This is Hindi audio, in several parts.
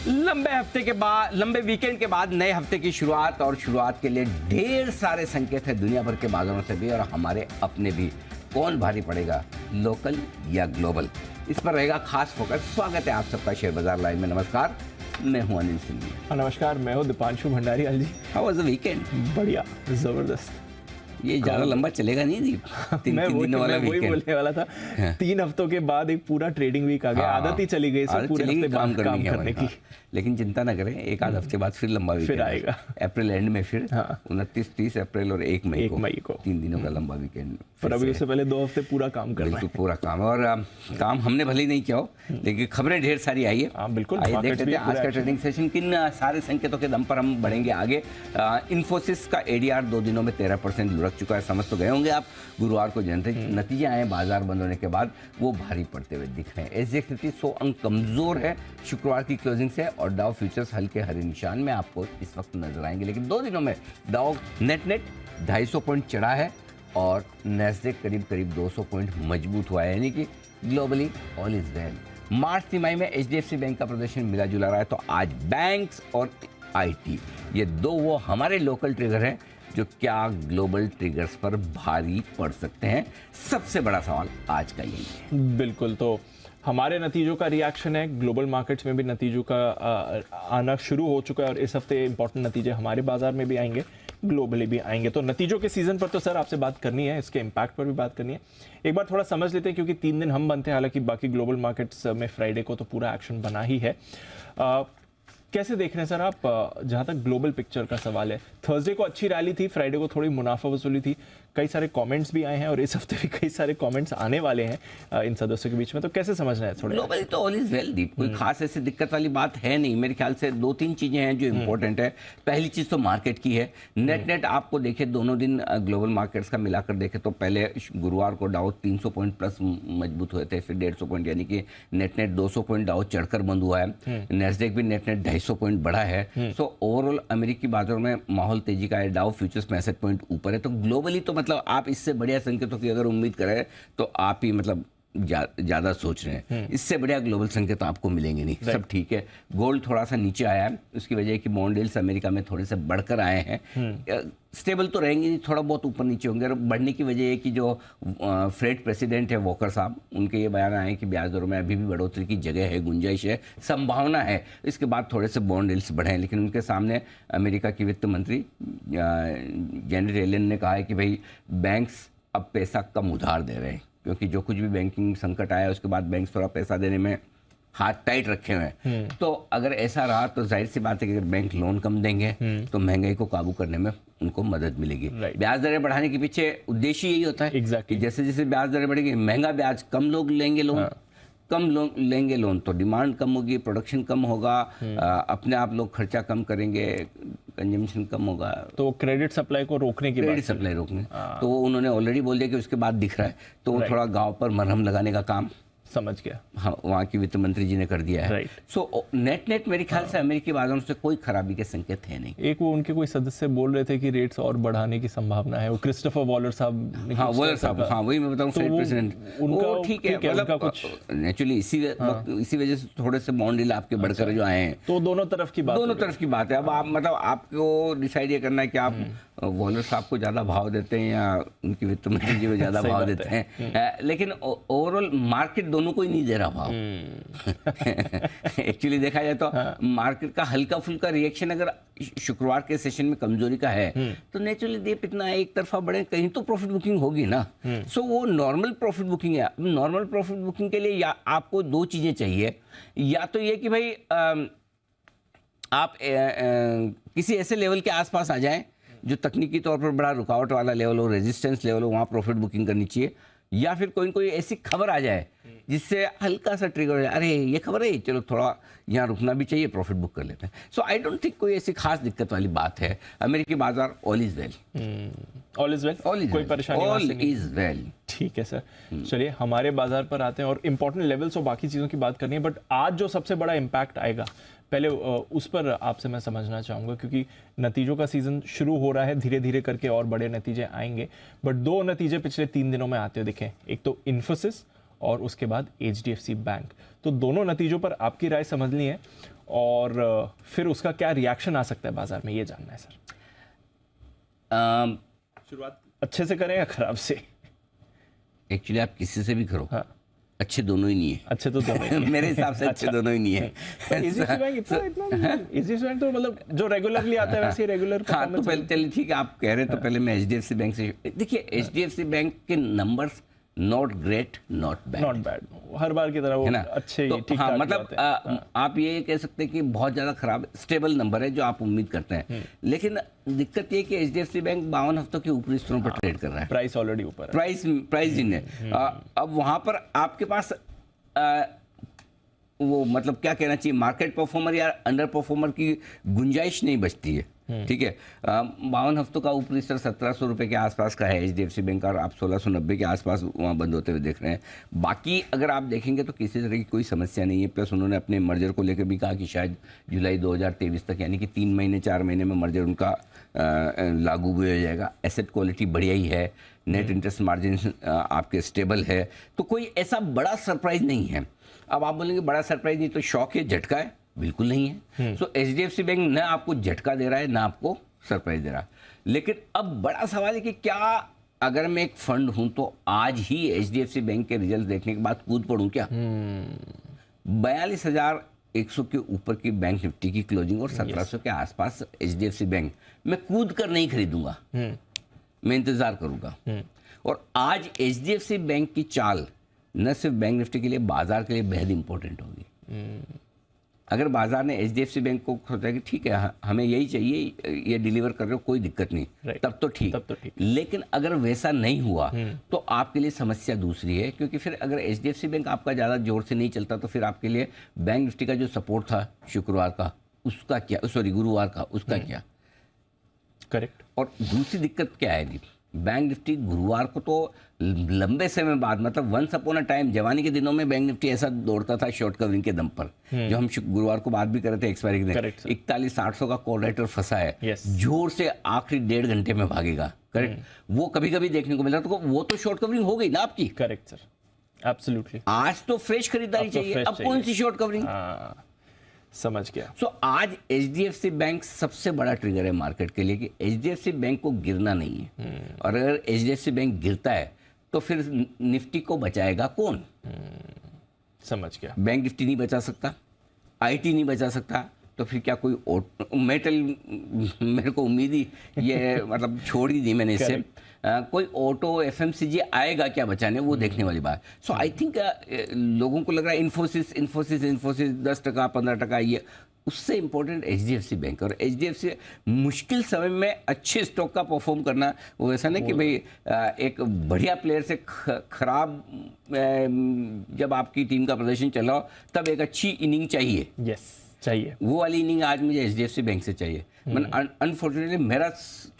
लंबे वीकेंड के बाद नए हफ्ते की शुरुआत, और शुरुआत के लिए ढेर सारे संकेत हैं दुनिया भर के बाजारों से भी और हमारे अपने भी। कौन भारी पड़ेगा, लोकल या ग्लोबल, इस पर रहेगा खास फोकस। स्वागत है आप सबका शेयर बाजार लाइव में। नमस्कार, मैं हूं अनिल सिंह। नमस्कार, मैं हूं दीपांशु भंडारी। जी, हाउ वाज द वीकेंड? बढ़िया, जबरदस्त। ये ज्यादा लंबा चलेगा नहीं दीप? तीन दिनों वाला वही बोलने वाला था। 3 हफ्तों के बाद एक पूरा ट्रेडिंग वीक आ गया। आदत ही चली गई सब पूरे हफ्ते काम करने की। लेकिन चिंता ना करें, एक आध हफ्ते बाद फिर लंबा वीकेंड आएगा। अप्रैल एंड में फिर 29-30 अप्रैल और 1 मई को 3 दिनों का लंबा वीकेंड। पर अभी उससे पहले 2 हफ्ते पूरा काम करना है। पूरा काम, और काम हमने भले ही नहीं किया हो, लेकिन खबरें ढेर सारी आई है। बिल्कुल, आइए देख लेते हैं आज का ट्रेडिंग सेशन किन सारे संकेतों के दम पर हम बढ़ेंगे आगे। इन्फोसिस का एडीआर 2 दिनों में 13% लुढ़क चुका है। समझ तो गए होंगे आप, गुरुवार को नतीजे आए बाजार बंद होने के बाद, वो भारी पड़ते हुए दिख रहे हैं। एसजेएक्स 100 अंक कमजोर है शुक्रवार की क्लोजिंग से, और डाउ फ्यूचर्स हल्के हरे निशान में आपको इस वक्त नजर आएंगे। लेकिन 2 दिनों में डाउ नेट 250 पॉइंट चढ़ा है और नैस्डैक करीब 200 पॉइंट मजबूत हुआ है, यानी कि ग्लोबली ऑल इज वेल। मार्च तिमाही में एचडीएफसी बैंक का प्रदर्शन मिला जुला रहा है, तो आज बैंक्स और आईटी, ये 2 वो हमारे लोकल ट्रिगर हैं जो क्या ग्लोबल ट्रिगर्स पर भारी पड़ सकते हैं। सबसे बड़ा सवाल आज का यही है। बिल्कुल, तो हमारे नतीजों का रिएक्शन है, ग्लोबल मार्केट्स में भी नतीजों का आना शुरू हो चुका है, और इस हफ्ते इंपॉर्टेंट नतीजे हमारे बाजार में भी आएंगे, ग्लोबली भी आएंगे। तो नतीजों के सीजन पर तो सर आपसे बात करनी है, इसके इम्पैक्ट पर भी बात करनी है। एक बार थोड़ा समझ लेते हैं, क्योंकि 3 दिन हम बनते हैं, हालांकि बाकी ग्लोबल मार्केट्स में फ्राइडे को तो पूरा एक्शन बना ही है। कैसे देख रहे हैं सर आप, जहां तक ग्लोबल पिक्चर का सवाल है? थर्सडे को अच्छी रैली थी, फ्राइडे को थोड़ी मुनाफा वसूली थी, कई सारे कमेंट्स भी आए हैं, और इस हफ्ते भी कई सारे कमेंट्स आने वाले हैं इन सदस्यों के बीच में। तो कैसे समझना है थोड़ा? ग्लोबली तो ऑल इज वेल दीप, कोई खास ऐसी दिक्कत वाली बात है नहीं। मेरे ख्याल से 2-3 चीजें हैं जो इंपॉर्टेंट है। पहली चीज तो मार्केट की है। नेट आपको देखे दोनों दिन ग्लोबल मार्केट्स का मिलाकर देखे तो पहले गुरुवार को डाउ 300 पॉइंट प्लस मजबूत हुए थे, फिर 150 पॉइंट, यानी कि नेट 200 पॉइंट डाउ चढ़कर बंद हुआ है। नैस्डैक भी नेट 250 पॉइंट बढ़ा है। सो ओवरऑल अमेरिकी बाजारों में माहौल तेजी का है। डाउ फ्यूचर्स में 65 पॉइंट ऊपर है। तो ग्लोबली तो मतलब आप इससे बढ़िया संकेतों की अगर उम्मीद करें तो आप ही मतलब ज्यादा सोच रहे हैं। इससे बढ़िया ग्लोबल संकेत आपको मिलेंगे नहीं। सब ठीक है। गोल्ड थोड़ा सा नीचे आया है, उसकी वजह है कि बॉन्ड यील्ड्स अमेरिका में थोड़े से बढ़कर आए हैं। स्टेबल तो रहेंगे नहीं, थोड़ा बहुत ऊपर नीचे होंगे। और बढ़ने की वजह है कि जो फेड प्रेसिडेंट है वॉकर साहब, उनके ये बयान आए कि ब्याज दरों में अभी भी बढ़ोतरी की जगह है, गुंजाइश है, संभावना है। इसके बाद थोड़े से बॉन्ड यील्ड्स बढ़े, लेकिन उनके सामने अमेरिका की वित्त मंत्री जेनेट येलेन ने कहा है कि भाई बैंक्स अब पैसा कम उधार दे रहे हैं, क्योंकि जो कुछ भी बैंकिंग संकट आया उसके बाद बैंक थोड़ा पैसा देने में हाथ टाइट रखे हुए हैं। तो अगर ऐसा रहा तो जाहिर सी बात है कि अगर बैंक लोन कम देंगे तो महंगाई को काबू करने में उनको मदद मिलेगी। ब्याज दरें बढ़ाने के पीछे उद्देश्य यही होता है कि जैसे जैसे ब्याज दरें बढ़ेंगी, महंगा ब्याज, कम लोग लेंगे लोन, कम लोग लेंगे लोन तो डिमांड कम होगी, प्रोडक्शन कम होगा, अपने आप लोग खर्चा कम करेंगे, कंजम्पशन कम होगा। तो क्रेडिट सप्लाई को रोकने की क्रेडिट सप्लाई रोकने, तो उन्होंने ऑलरेडी बोल दिया कि उसके बाद दिख रहा है, तो थोड़ा गांव पर मरहम लगाने का काम, समझ गया, हाँ, वहाँ की वित्त मंत्री जी ने कर दिया है। सो नेट मेरे ख्याल से अमेरिकी बाजारों से कोई खराबी के संकेत है नहीं। एक वो उनके कोई सदस्य बोल रहे थे कि रेट्स और बढ़ाने की संभावना है, वो क्रिस्टोफर वॉलर साहब। हाँ, वॉलर साहब, हाँ वही मैं बताऊँ, फेड प्रेसिडेंट, उनका ठीक है, मतलब कुछ नेचुरली इसी वजह से थोड़े से बॉन्ड डील आपके बढ़कर जो आए हैं, तो दोनों तरफ की बात है। अब आप मतलब आपको डिसाइड ये करना है कि आप वॉलर साहब को ज्यादा भाव देते हैं या उनकी वित्त मंत्री जी को ज्यादा भाव देते हैं। लेकिन ओवरऑल मार्केट दोनों को ही नहीं दे रहा भाव। एक्चुअली देखा जाए तो मार्केट का हल्का फुल्का रिएक्शन अगर शुक्रवार के सेशन में कमजोरी का है तो नेचुरली दीप इतना एक तरफा बढ़े, कहीं तो प्रॉफिट बुकिंग होगी ना। सो वो नॉर्मल प्रॉफिट बुकिंग है। नॉर्मल प्रॉफिट बुकिंग के लिए या आपको 2 चीजें चाहिए, या तो ये कि भाई आप किसी ऐसे लेवल के आसपास आ जाएं जो तकनीकी तौर पर बड़ा रुकावट वाला लेवल हो, रेजिस्टेंस लेवल हो, वहाँ प्रॉफिट बुकिंग करनी चाहिए, या फिर कोई ऐसी खबर आ जाए जिससे हल्का सा ट्रिगर हो जाए, अरे ये खबर है, चलो थोड़ा यहाँ रुकना भी चाहिए, प्रॉफिट बुक कर लेते हैं। सो आई डोंट थिंक कोई ऐसी खास दिक्कत वाली बात है। अमेरिकी बाजार ऑल इज वेल, कोई परेशानी, ऑल इज वेल। ठीक है सर, चलिए हमारे बाजार पर आते हैं और इंपॉर्टेंट लेवल्स और बाकी चीज़ों की बात करनी है। बट आज जो सबसे बड़ा इम्पैक्ट आएगा, पहले उस पर आपसे मैं समझना चाहूँगा, क्योंकि नतीजों का सीजन शुरू हो रहा है, धीरे धीरे करके और बड़े नतीजे आएंगे। बट 2 नतीजे पिछले 3 दिनों में आते हुए दिखे, एक तो इन्फोसिस और उसके बाद HDFC बैंक। तो दोनों नतीजों पर आपकी राय समझनी है और फिर उसका क्या रिएक्शन आ सकता है बाजार में, ये जानना है सर। शुरुआत अच्छे से करें या खराब से? एक्चुअली आप किसी से भी करो, हाँ, अच्छे दोनों ही नहीं है। अच्छे तो दोनों ही मेरे हिसाब से अच्छे दोनों ही नहीं है। HDFC बैंक इतना HDFC बैंक तो मतलब जो रेगुलरली आता है वैसे ही रेगुलर। हाँ, तो पहले चलिए ठीक है, आप कह रहे हैं तो पहले मैं HDFC बैंक से देखिए, HDFC बैंक के numbers not great not bad, हर बार की तरह वो है ना, अच्छे तो ठीक हाँ, ठाक मतलब जाते हैं। आप ये कह सकते हैं कि बहुत ज़्यादा खराब स्टेबल नंबर है जो आप उम्मीद करते हैं, लेकिन दिक्कत ये है कि HDFC बैंक 52 हफ्तों के ऊपरी स्तरों पर ट्रेड कर रहा है, प्राइस ऑलरेडी ऊपर है, प्राइस इन है। अब वहाँ पर आपके पास वो मतलब क्या कहना चाहिए, मार्केट परफॉर्मर या अंडर परफॉर्मर की गुंजाइश नहीं बचती है। ठीक है, 52 हफ्तों का ऊपरी स्तर 1700 रुपये के आसपास का है HDFC बैंक का, और आप 1690 के आसपास वहाँ बंद होते हुए देख रहे हैं। बाकी अगर आप देखेंगे तो किसी तरह की कोई समस्या नहीं है। प्लस उन्होंने अपने मर्जर को लेकर भी कहा कि शायद जुलाई 2023 तक, यानी कि 3 महीने 4 महीने में मर्जर उनका लागू भी हो जाएगा। एसेट क्वालिटी बढ़िया ही है, नेट इंटरेस्ट मार्जिन आपके स्टेबल है, तो कोई ऐसा बड़ा सरप्राइज नहीं है। अब आप बोलेंगे बड़ा सरप्राइज नहीं तो शॉक है, झटका है, बिल्कुल नहीं है। सो HDFC बैंक न आपको झटका दे रहा है, ना आपको सरप्राइज दे रहा है। लेकिन अब बड़ा सवाल है कि क्या अगर मैं एक फंड हूं तो आज ही HDFC बैंक के रिजल्ट देखने के बाद कूद पड़ूं क्या? 42,100 के ऊपर की बैंक निफ्टी की क्लोजिंग और 1700 के आसपास HDFC बैंक, मैं कूद कर नहीं खरीदूंगा, मैं इंतजार करूंगा। और आज HDFC बैंक की चाल न सिर्फ बैंक निफ्टी के लिए, बाजार के लिए बेहद इंपॉर्टेंट होगी। अगर बाजार ने HDFC बैंक को सोचा कि ठीक है हमें यही चाहिए, ये डिलीवर कर रहे हो, कोई दिक्कत नहीं, तब तो ठीक। लेकिन अगर वैसा नहीं हुआ तो आपके लिए समस्या दूसरी है, क्योंकि फिर अगर HDFC बैंक आपका ज़्यादा जोर से नहीं चलता तो फिर आपके लिए बैंक निफ्टी का जो सपोर्ट था शुक्रवार का, उसका क्या, गुरुवार का, उसका क्या? करेक्ट। और दूसरी दिक्कत क्या है जी, बैंक निफ्टी गुरुवार को तो लंबे समय बाद, मतलब वंस अपॉन अ टाइम जवानी के दिनों में बैंक निफ्टी ऐसा दौड़ता था शॉर्ट कवरिंग के दम पर, जो हम गुरुवार को बात भी कर रहे थे एक्सपायरी के दिन। 41,800 का कॉल राइटर फंसा है, जोर से आखिरी 1.5 घंटे में भागेगा। करेक्ट, वो कभी कभी देखने को मिला, तो वो तो शॉर्ट कवरिंग हो गई ना आपकी। Correct sir, absolutely. आज तो फ्रेश खरीदारी चाहिए, अब कौन सी शॉर्ट कवरिंग? समझ गया। सो आज HDFC बैंक सबसे बड़ा ट्रिगर है मार्केट के लिए कि HDFC बैंक को गिरना नहीं है, और अगर HDFC बैंक गिरता है तो फिर निफ्टी को बचाएगा कौन? समझ गया। बैंक निफ्टी नहीं बचा सकता, IT नहीं बचा सकता, तो फिर क्या कोई मेटल, मेरे को उम्मीद ही ये मतलब छोड़ ही दी मैंने इससे, कोई ऑटो FMCG आएगा क्या बचाने, वो देखने वाली बात। सो आई थिंक लोगों को लग रहा है इन्फोसिस 10%, 15%, ये उससे इम्पोर्टेंट HDFC बैंक। और HDFC मुश्किल समय में अच्छे स्टॉक का परफॉर्म करना, वो ऐसा नहीं कि भाई एक बढ़िया प्लेयर से खराब जब आपकी टीम का प्रदर्शन चला हो तब एक अच्छी इनिंग चाहिए। चाहिए, वो वाली इनिंग आज मुझे HDFC बैंक से चाहिए। अनफॉर्चुनेटली मेरा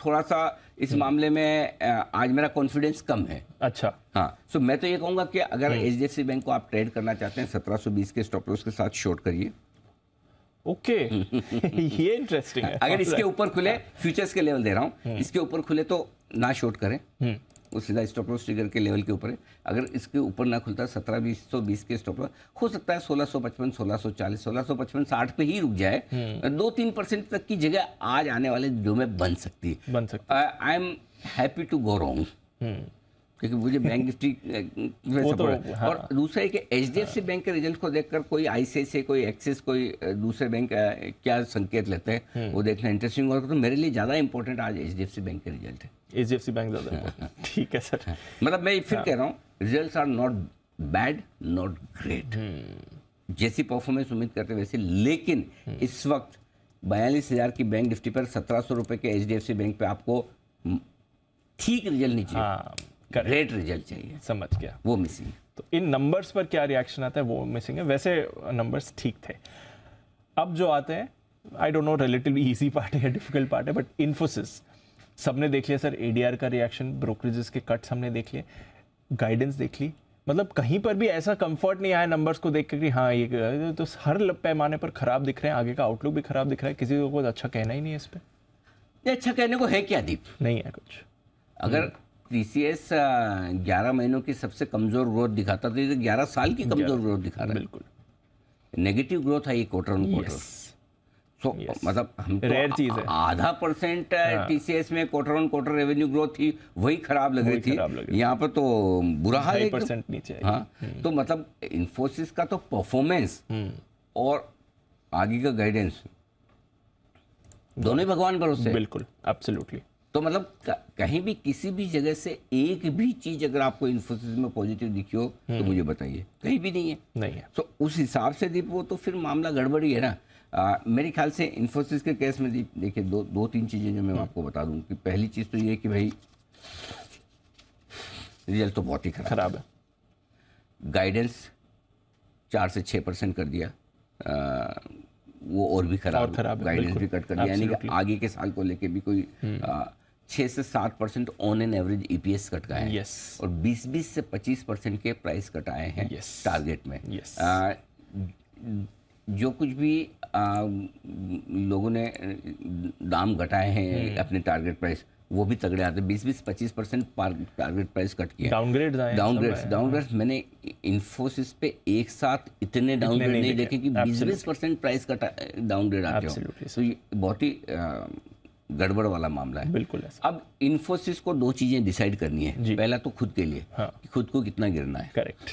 थोड़ा सा इस मामले में आज मेरा कॉन्फिडेंस कम है। अच्छा, हाँ, सो मैं तो ये कहूँगा कि अगर HDFC बैंक को आप ट्रेड करना चाहते हैं 1720 के स्टॉप लॉस के साथ शॉर्ट करिए। ओके ये इंटरेस्टिंग है। अगर इसके ऊपर खुले, फ्यूचर्स के लेवल दे रहा हूँ, इसके ऊपर खुले तो ना शॉर्ट करें, वो सीधा स्टॉप लॉस ट्रिगर के लेवल के ऊपर है। अगर इसके ऊपर ना खुलता 1720 के स्टॉप लॉस, हो सकता है 1655, 1640, 1655, 60 पे ही रुक जाए। 2-3% तक की जगह आज आने वाले दिनों में बन सकती है। I am happy to go wrong, क्योंकि मुझे बैंक निफ्टी हाँ। और दूसरा है कि HDFC बैंक के रिजल्ट को देखकर कोई ICICI, कोई एक्सिस, कोई दूसरे बैंक क्या संकेत लेते हैं वो देखना इंटरेस्टिंग होगा। तो मेरे लिए ज़्यादा इंपॉर्टेंट आज HDFC बैंक के रिजल्ट है। HDFC बैंक ज़्यादा इंपॉर्टेंट। ठीक है सर, मतलब मैं फिर कह रहा हूँ, results are not bad, not great, जैसी परफॉर्मेंस उम्मीद करते वैसे, लेकिन इस वक्त 42,000 की बैंक निफ्टी पर 1700 रुपये के HDFC बैंक पे आपको ठीक रिजल्ट नहीं चाहिए, ग्रेट रिजल्ट चाहिए। समझ गया, वो मिसिंग। तो इन नंबर्स पर क्या रिएक्शन आता है वो मिसिंग है। वैसे नंबर्स ठीक थे। अब जो आते हैं, I don't know relatively easy part है या डिफिकल्ट पार्ट है, बट इन्फोसिस सबने देख लिया सर, ADR का रिएक्शन, ब्रोकरेजेस के कट्स हमने देख लिए, गाइडेंस देख ली, मतलब कहीं पर भी ऐसा कंफर्ट नहीं आया नंबर्स को देख कर कि हाँ ये तो हर पैमाने पर खराब दिख रहे हैं, आगे का आउटलुक भी खराब दिख रहा है, किसी को कुछ अच्छा कहना ही नहीं है इस पर। अच्छा कहने को है क्या दीप? नहीं है कुछ। अगर टीसीएस 11 महीनों की सबसे कमजोर ग्रोथ दिखाता था, ये 11 साल की कमजोर ग्रोथ दिखा रहा है। बिल्कुल नेगेटिव ग्रोथ है ये क्वार्टर ऑन क्वार्टर। तो मतलब हम रेयर चीज तो है। आधा % टीसीएस में quarter on quarter revenue growth थी, वही खराब लग रही थी। यहाँ पर तो बुरा हाल है, 2% नीचे। हाँ, तो मतलब इन्फोसिस का तो परफॉर्मेंस और आगे का गाइडेंस दोनों ही भगवान भरोसे। बिल्कुल, एब्सोल्युटली। तो मतलब कहीं भी किसी भी जगह से एक भी चीज अगर आपको इन्फोसिस में पॉजिटिव दिखी हो तो मुझे बताइए, कहीं भी नहीं है। नहीं है। तो उस हिसाब से दीप वो तो फिर मामला गड़बड़ी है ना। मेरे ख्याल से इन्फोसिस के केस में दीप देखिए दो तीन चीजें जो मैं आपको बता दूं कि पहली चीज तो ये कि भाई रिजल्ट तो बहुत ही खराब है। गाइडेंस 4 से 6% कर दिया, वो और भी खराब गाइडेंस भी कट कर दिया, यानी कि आगे के साल को लेके भी कोई 6 से 7% on an average EPS cut गए हैं और 20 से 25% के प्राइस कट आए हैं टारगेट में। जो कुछ भी लोगों ने दाम घटाए हैं अपने टारगेट प्राइस, वो भी तगड़े आते हैं। 20-25% टारगेट प्राइस कट किया। डाउनग्रेड्स मैंने इन्फोसिस पे एक साथ इतने डाउनग्रेड नहीं देखे कि 20% प्राइस का डाउनग्रेड आते हो। तो ये बहुत ही गड़बड़ वाला मामला है। बिल्कुल। अब इन्फोसिस को दो चीजें डिसाइड करनी है। पहला तो खुद के लिए, कि खुद को कितना गिरना है। करेक्ट।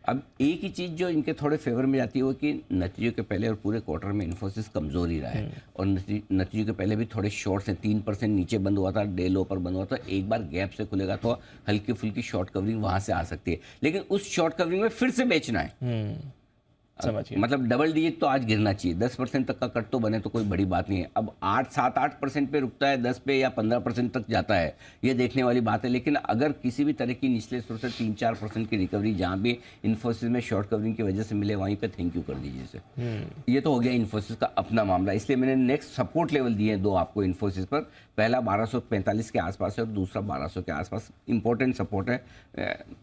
अब एक ही चीज जो इनके थोड़े फेवर में जाती है वो कि नतीजों के पहले और पूरे क्वार्टर में इन्फोसिस कमजोर ही रहा है और नतीजों के पहले भी थोड़े शॉर्ट्स हैं। 3% नीचे बंद हुआ था, डे लो पर बंद हुआ था। एक बार गैप से खुलेगा तो हल्की फुल्की शॉर्ट कवरिंग वहां से आ सकती है, लेकिन उस शॉर्ट कवरिंग में फिर से बेचना है। मतलब डबल डिजिट तो आज गिरना चाहिए, 10% तक का कट तो बने तो कोई बड़ी बात नहीं है। अब 8-7-8% पे रुकता है, 10 पे या 15% तक जाता है, ये देखने वाली बात है। लेकिन अगर किसी भी तरह की निचले स्तर से 3-4% की रिकवरी जहां भी इन्फोसिस में शॉर्ट कवरिंग की वजह से मिले, वहीं पे थैंक यू कर दीजिए इसे। ये तो हो गया इन्फोसिस का अपना मामला, इसलिए मैंने नेक्स्ट सपोर्ट लेवल दिए दो आपको इन्फोसिस पर। पहला 1245 के आसपास है और दूसरा 1200 के आसपास। इंपॉर्टेंट सपोर्ट है,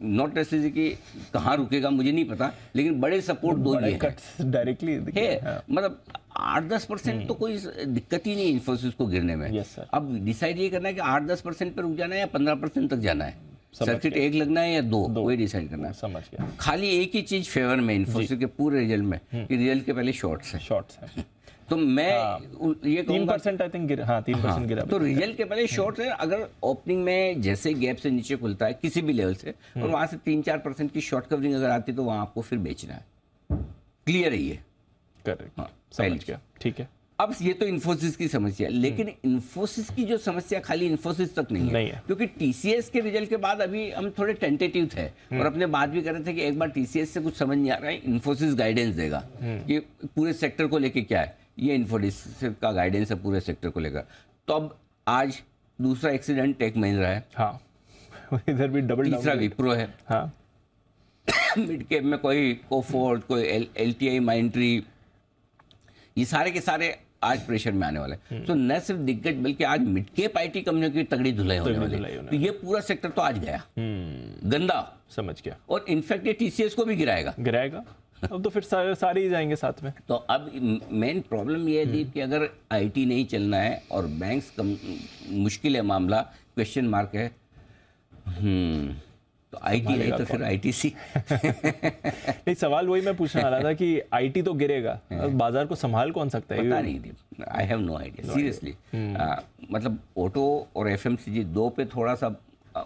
नॉट नेसेसरी कि कहाँ रुकेगा मुझे नहीं पता, लेकिन बड़े सपोर्ट दो ये डायरेक्टली है। मतलब 8-10% तो कोई दिक्कत ही नहीं है इन्फोसिस को गिरने में। अब डिसाइड ये करना है कि 8-10% पे रुक जाना है या 15% तक जाना है, सर्किट एक लगना है या दो, वही डिसाइड करना है। समझ गया। खाली एक ही चीज फेवर में इन्फोसिस के पूरे रिजल्ट में कि रिजल्ट के पहले शॉर्ट्स है। तो मैं ये 3% आई थिंक गिरा। हाँ, 3% गिरा। तो रिजल्ट के पहले शॉर्ट है। अगर ओपनिंग में जैसे गैप से नीचे खुलता है किसी भी लेवल से और वहां से 3-4% की शॉर्ट कवरिंग अगर आती है तो वहां आपको फिर बेचना है। क्लियर है ये? करेक्ट। समझ गया। ठीक है। अब ये तो इन्फोसिस की समस्या है, लेकिन इन्फोसिस की जो समस्या खाली इन्फोसिस तक नहीं है। क्योंकि टीसीएस के रिजल्ट के बाद अभी हम थोड़े टेंटेटिव थे और अपने बात भी कर रहे थे कि एक बार टीसीएस से कुछ समझ नहीं आ रहा है, इन्फोसिस गाइडेंस देगा कि पूरे सेक्टर को लेके क्या है। ये इन्फोसिस का गाइडेंस है पूरे सेक्टर को लेकर। तो अब आज दूसरा एक्सीडेंट टेक महिंद्रा है। हाँ, इधर भी डबल। तीसरा विप्रो है। हाँ, मिड कैप में कोई कोफोर्ड, कोई एलटीआई, माइंट्री, ये सारे के सारे आज प्रेशर में आने वाले हैं। तो न सिर्फ दिग्गज बल्कि आज मिड कैप आईटी कंपनियों की तगड़ी धुलाई होने वाली है। तो ये पूरा सेक्टर तो आज गया गंदा। समझ गया। और इनफैक्ट ये टीसीएस को भी गिराएगा। अब तो फिर सारे ही जाएंगे साथ में। तो अब मेन प्रॉब्लम ये है कि अगर आईटी नहीं चलना है और बैंक्स मुश्किल है मामला, क्वेश्चन मार्क है। तो आईटी नहीं तो फिर आईटीसी। नहीं, सवाल वही मैं पूछने वाला था कि आईटी तो गिरेगा, बाजार को संभाल कौन सकता है? पता नहीं, I have no idea seriously. मतलब ऑटो और एफएमसीजी दो पे थोड़ा सा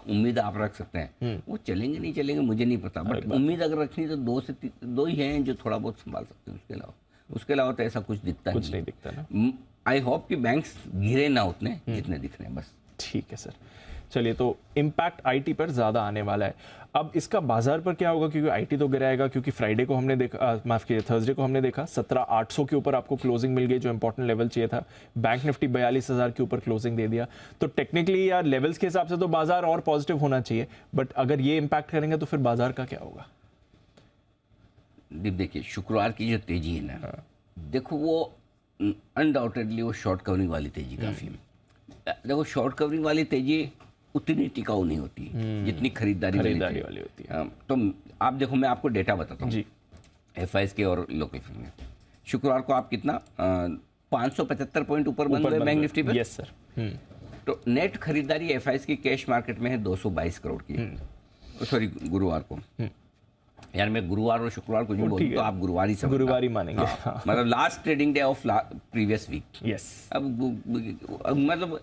उम्मीद आप रख सकते हैं। वो चलेंगे नहीं चलेंगे मुझे नहीं पता, बट उम्मीद अगर रखनी तो दो ही हैं जो थोड़ा बहुत संभाल सकते हैं। उसके अलावा तो ऐसा कुछ नहीं दिखता ना। आई होप कि बैंक्स गिरे ना उतने जितने दिख रहे हैं बस। ठीक है सर, चलिए, तो इम्पैक्ट आईटी पर ज़्यादा आने वाला है। अब इसका बाजार पर क्या होगा, क्योंकि आईटी तो गिराएगा, क्योंकि फ्राइडे को हमने देखा, माफ कीजिए थर्सडे को हमने देखा 17,800 के ऊपर आपको क्लोजिंग मिल गई, जो इंपॉर्टेंट लेवल चाहिए था। बैंक निफ्टी 42,000 के ऊपर क्लोजिंग दे दिया। तो टेक्निकली या लेवल्स के हिसाब से तो बाजार और पॉजिटिव होना चाहिए, बट अगर ये इम्पैक्ट करेंगे तो फिर बाजार का क्या होगा? देखिए, शुक्रवार की जो तेजी है ना, देखो वो अनडाउटेडली वो शॉर्ट कवरिंग वाली तेजी काफी है। देखो, शॉर्ट कवरिंग वाली तेजी उतनी टिकाऊ नहीं होती जितनी खरीदारी वाली होती है। तो आप देखो, मैं आपको डेटा बताता हूँ एफआईएस के और लोकल फंड में। शुक्रवार को आप कितना 575 पॉइंट ऊपर बंद हुए बैंक निफ्टी पे। Yes sir. तो नेट खरीदारी एफआईएस की कैश मार्केट में है 222 करोड़ की। सॉरी, गुरुवार को। यार मैं गुरुवार और शुक्रवार को जो बोलूँ तो आप गुरुवार ही समझना। गुरुवार ही मानेंगे। हाँ, मतलब last trading day of previous week. Yes. अब मतलब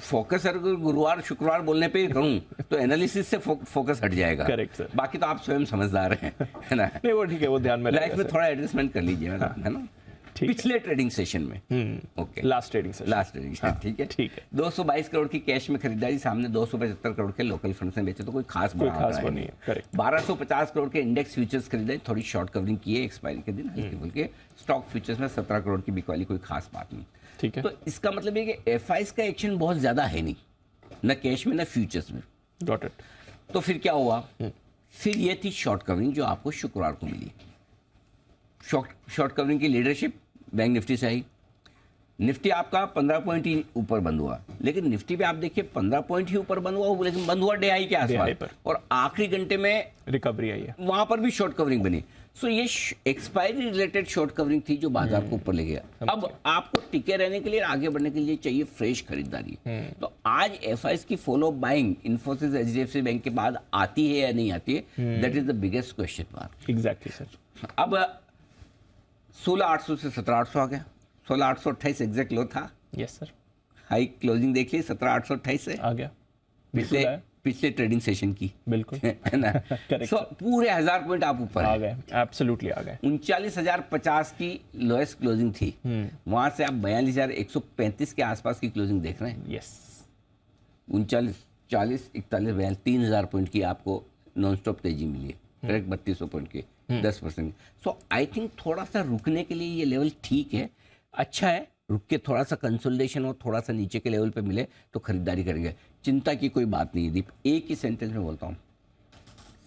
फोकस अगर गुरुवार शुक्रवार बोलने पे ही करूँ तो एनालिसिस से फोकस हट जाएगा। Correct sir. बाकी तो आप स्वयं समझदार हैं, है ना? नहीं वो ठीक है, वो ध्यान में लाइफ में थोड़ा एडजस्टमेंट कर लीजिए, है ना? पिछले ट्रेडिंग सेशन में। Okay, last trading session. Last trading session, ठीक है, ठीक है। 222 करोड़ की कैश में खरीदारी, सामने 275 करोड़ के लोकल फंड से बेचे, तो कोई खास बड़ा नहीं है। करेक्ट। 1250 करोड़ के इंडेक्स फ्यूचर्स खरीदारी, थोड़ी शॉर्ट कवरिंग की है एक्सपायरी के दिन हल्के फुल्के। स्टॉक फ्यूचर्स में 17 करोड़ की बिकवाली, कोई खास बात नहीं। ठीक है। तो इसका मतलब है कि एफआईएस का एक्शन बहुत ज्यादा है नहीं, न कैश में न फ्यूचर्स में। Got it. तो फिर क्या हुआ? फिर ये थी शॉर्ट कवरिंग जो आपको शुक्रवार को मिली। शॉर्ट कवरिंग की लीडरशिप बैंक निफ्टी से आई। निफ्टी आपका 15 पॉइंट ही ऊपर बंद हुआ, लेकिन निफ्टी पे आप देखिए 15 पॉइंट ही ऊपर बंद हुआ, लेकिन बंद हुआ डे हाई के आसपास, और आखिरी घंटे में रिकवरी आई है, वहां पर भी शॉर्ट कवरिंग बनी। सो ये एक्सपायरी रिलेटेड शॉर्ट कवरिंग थी जो बाजार को ऊपर ले गया। अब आपको टिके रहने के लिए, आगे बढ़ने के लिए चाहिए फ्रेश खरीदारी। तो आज एफआईएस की follow buying Infosys HDFC bank के बाद आती है या नहीं आती है, that is the biggest question mark. Exactly sir. अब 16,800 से 17,800 आ गया। 16,828 एग्जैक्ट लो था। Yes sir. हाई क्लोजिंग देख ली 17,828 से आ गया पिछले ट्रेडिंग सेशन की। बिल्कुल है ना? करेक्ट। पूरे 1000 पॉइंट आप ऊपर आ गए, एब्सोल्युटली आ गए। 39,050 की लोएस्ट क्लोजिंग थी, वहां से आप 42,135 के आसपास की क्लोजिंग देख रहे हैं। यस। 39, 40, 41, 42, 3,000 पॉइंट की आपको नॉन स्टॉप तेजी मिली है, करेक्ट 3200 पॉइंट की, 10%। सो आई थिंक थोड़ा सा रुकने के लिए ये लेवल ठीक है, अच्छा है। रुक के थोड़ा सा कंसोलिडेशन और थोड़ा सा नीचे के लेवल पे मिले तो खरीदारी करेंगे, चिंता की कोई बात नहीं है। दीप, एक ही सेंटेंस में बोलता हूँ,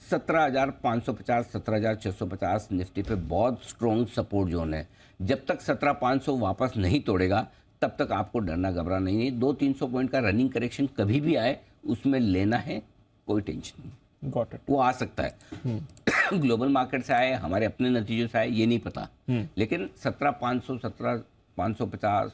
17,550, 17,650 निफ्टी पे बहुत स्ट्रॉन्ग सपोर्ट जोन है। जब तक 17,500 वापस नहीं तोड़ेगा तब तक आपको डरना घबराना नहीं है। 200-300 पॉइंट का रनिंग करेक्शन कभी भी आए उसमें लेना है, कोई टेंशन नहीं। Got it. वो आ सकता है, ग्लोबल मार्केट से आए, हमारे अपने नतीजों से आए, ये नहीं पता, लेकिन 17,500, 17,550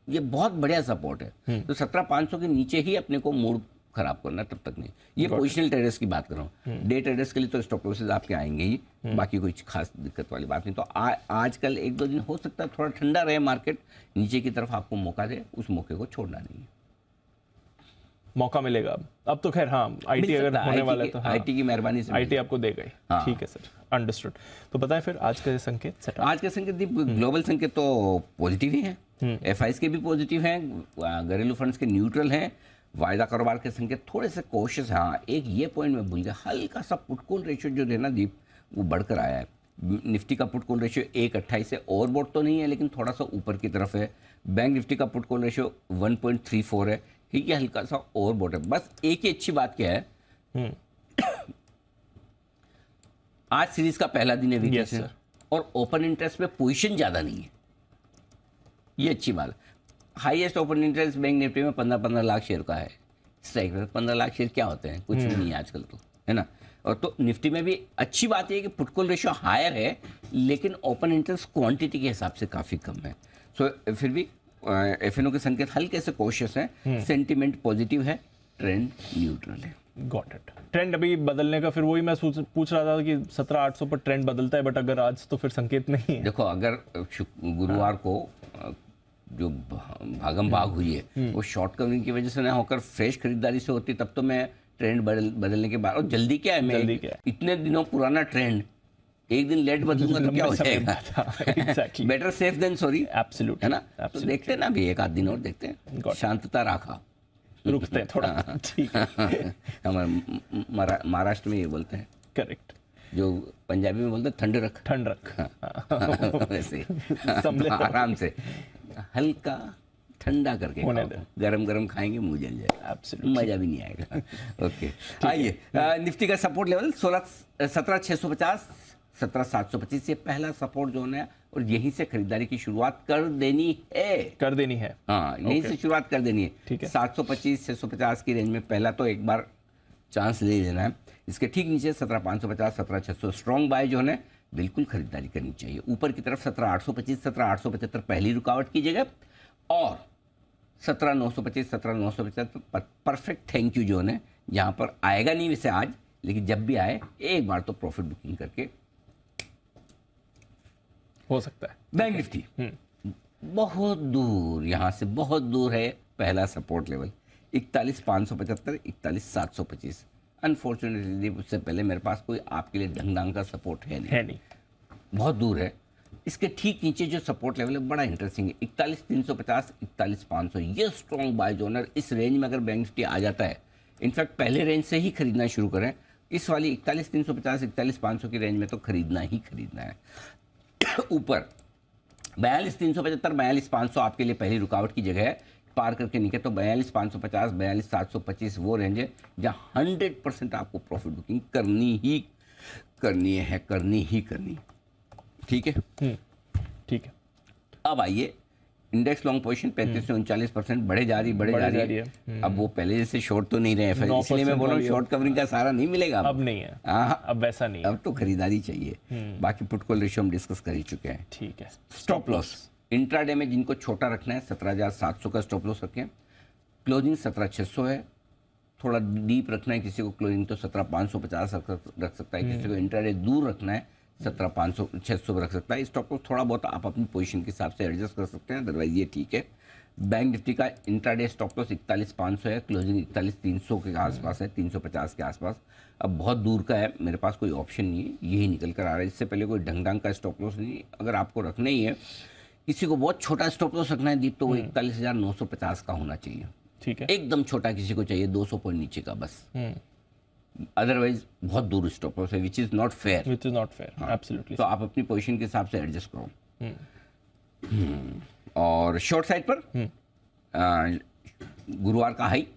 ये बहुत बढ़िया सपोर्ट है। तो 17,500 के नीचे ही अपने को मूड खराब करना, तब तक नहीं। ये पोजिशनल ट्रेडर्स की बात कर रहा हूँ। डे ट्रेडर्स के लिए तो स्टॉप लॉसेस आपके आएंगे ही, बाकी कोई खास दिक्कत वाली बात नहीं। तो आजकल 1-2 दिन हो सकता है थोड़ा ठंडा रहे मार्केट, नीचे की तरफ आपको मौका दे, उस मौके को छोड़ना नहीं है। मौका मिलेगा अब तो खैर। हाँ, आईटी अगर होने वाला है तो आईटी की मेहरबानी से आईटी आपको देगा ही। हाँ। ठीक है सर, अंडरस्टूड। तो बताएं फिर आज के संकेत। आज के संकेत दीप, ग्लोबल संकेत तो पॉजिटिव ही हैं, एफआईएस के भी पॉजिटिव हैं, घरेलू फंड्स के न्यूट्रल हैं, वायदा कारोबार के संकेत थोड़े से कोशिश है। हाँ, एक ये पॉइंट में भूल गया, हल्का सा पुट कॉल रेशियो जो है ना दीप, वो बढ़कर आया है। निफ्टी का पुट कॉल रेशियो 1.28 से ओवरबोट तो नहीं है, लेकिन थोड़ा सा ऊपर की तरफ है। बैंक निफ्टी का पुट कॉल रेशियो 1.34 है, ठीक है, हल्का सा ओवरबोट है। बस एक ही अच्छी बात क्या है, आज सीरीज का पहला दिन है वीकेंड है, और ओपन इंटरेस्ट में पोजीशन ज्यादा नहीं है, ये अच्छी बात है। Highest open interest bank Nifty में 15-15 लाख शेयर का है। स्ट्राइक में 15 लाख शेयर क्या होते हैं, कुछ भी नहीं है आजकल तो, है ना? और तो निफ्टी में भी अच्छी बात है कि पुट कॉल रेशियो हायर है, लेकिन ओपन इंटरेस्ट क्वांटिटी के हिसाब से काफी कम है। सो फिर भी एफएनओ के संकेत हल्के से कोशिश हैं, सेंटीमेंट पॉजिटिव है, ट्रेंड न्यूट्रल है। Got it. ट्रेंड अभी बदलने का, फिर वही मैं पूछ रहा था कि 17,800 पर ट्रेंड बदलता है, बट अगर आज तो फिर संकेत नहीं है। देखो, अगर गुरुवार को जो भागम भाग हुई है वो शॉर्ट कवरिंग की वजह से ना होकर फ्रेश खरीदारी से होती, तब तो मैं ट्रेंड बदलने के बाद, और जल्दी क्या है, मैं इतने दिनों पुराना ट्रेंड एक दिन लेट बदलूंगा तो क्या हो जाएगा। Exactly. Better safe than sorry, absolutely, है ना? तो देखते हैं ना, अभी 1 आध दिन और देखते हैं, शांतता रखा, रुकते हैं थोड़ा। ठीक है। हमारे महाराष्ट्र में ये बोलते हैं, करेक्ट, जो पंजाबी में बोलते हैं ठंड रख, ठंड रख। वैसे आराम से हल्का ठंडा करके गरम गरम खाएंगे, मुंह जल जाएगा, मजा भी नहीं आएगा। ओके, आइए, निफ्टी का सपोर्ट लेवल 17,650, 17,725 ये पहला सपोर्ट जोन है, और यहीं से खरीदारी की शुरुआत कर देनी है। हाँ, यहीं से शुरुआत कर देनी है। ठीक है। 725, 650 की रेंज में पहला तो एक बार चांस ले लेना है। इसके ठीक नीचे 17,550, 17,600 स्ट्रॉन्ग बाय जोन है, बिल्कुल खरीदारी करनी चाहिए। ऊपर की तरफ 17,825, 17,875 पहली रुकावट की जगह, और 17,925, 17,975 परफेक्ट थैंक यू जोन है, जहाँ पर आएगा नहीं वैसे आज, लेकिन जब भी आए एक बार तो प्रॉफिट बुकिंग करके हो सकता है। बैंक निफ्टी बहुत दूर, यहाँ से बहुत दूर है पहला सपोर्ट लेवल 41,575, 41,725। अनफॉर्चुनेटली उससे पहले मेरे पास कोई आपके लिए ढंग का सपोर्ट है नहीं, बहुत दूर है। इसके ठीक नीचे जो सपोर्ट लेवल है बड़ा इंटरेस्टिंग है, 41,350, 41,500, ये स्ट्रॉन्ग बाय जोन है। इस रेंज में अगर बैंक निफ्टी आ जाता है, इनफैक्ट पहले रेंज से ही खरीदना शुरू करें, इस वाली 41,350, 41,500 की रेंज में तो खरीदना ही खरीदना है। ऊपर 42,375, 42,500 आपके लिए पहली रुकावट की जगह है, पार करके निकले तो 42,550, 42,725 वो रेंज है जहाँ 100% आपको प्रॉफिट बुकिंग करनी है। ठीक है, ठीक है। अब आइए इंडेक्स लॉन्ग पोजीशन 35 से 39% बढ़े जा रही है। अब वो पहले जैसे शॉर्ट तो नहीं रहे, इसलिए मैं बोल रहा हूँ शॉर्ट कवरिंग का सहारा नहीं मिलेगा अब नहीं है, अब वैसा नहीं है, अब तो खरीदारी चाहिए। बाकी पुट कॉल रेशियो हम डिस्कस कर ही चुके हैं। ठीक है। स्टॉप लॉस इंट्राडे में जिनको छोटा रखना है 17,700 का स्टॉप लॉस रखें। क्लोजिंग 17,600 है, थोड़ा डीप रखना है किसी को क्लोजिंग तो 17,550 रख सकता है, किसी को इंट्राडे दूर रखना है 17,500-600 रख सकता है। स्टॉप लॉस थोड़ा बहुत आप अपनी पोजीशन के हिसाब से एडजस्ट कर सकते हैं, अदरवाइज ये ठीक है। बैंक निफ्टी का इंट्राडे स्टॉप लॉस 41,500 है, क्लोजिंग 41,300 के आसपास है, 350 के आसपास। अब बहुत दूर का है, मेरे पास कोई ऑप्शन नहीं है, यही निकल कर आ रहा है। इससे पहले कोई ढंग का स्टॉप लॉस नहीं। अगर आपको रखना ही है, किसी को बहुत छोटा स्टॉप लॉस रखना है दीप, तो वो 41,950 का होना चाहिए। ठीक है। एकदम छोटा किसी को चाहिए 200 पॉइंट नीचे का बस, अदरवाइज बहुत दूर स्टॉप लॉस है, which is not fair, absolutely. तो आप अपनी पोजीशन के हिसाब से एडजस्ट करो। और शॉर्ट साइड पर गुरुवार का हाई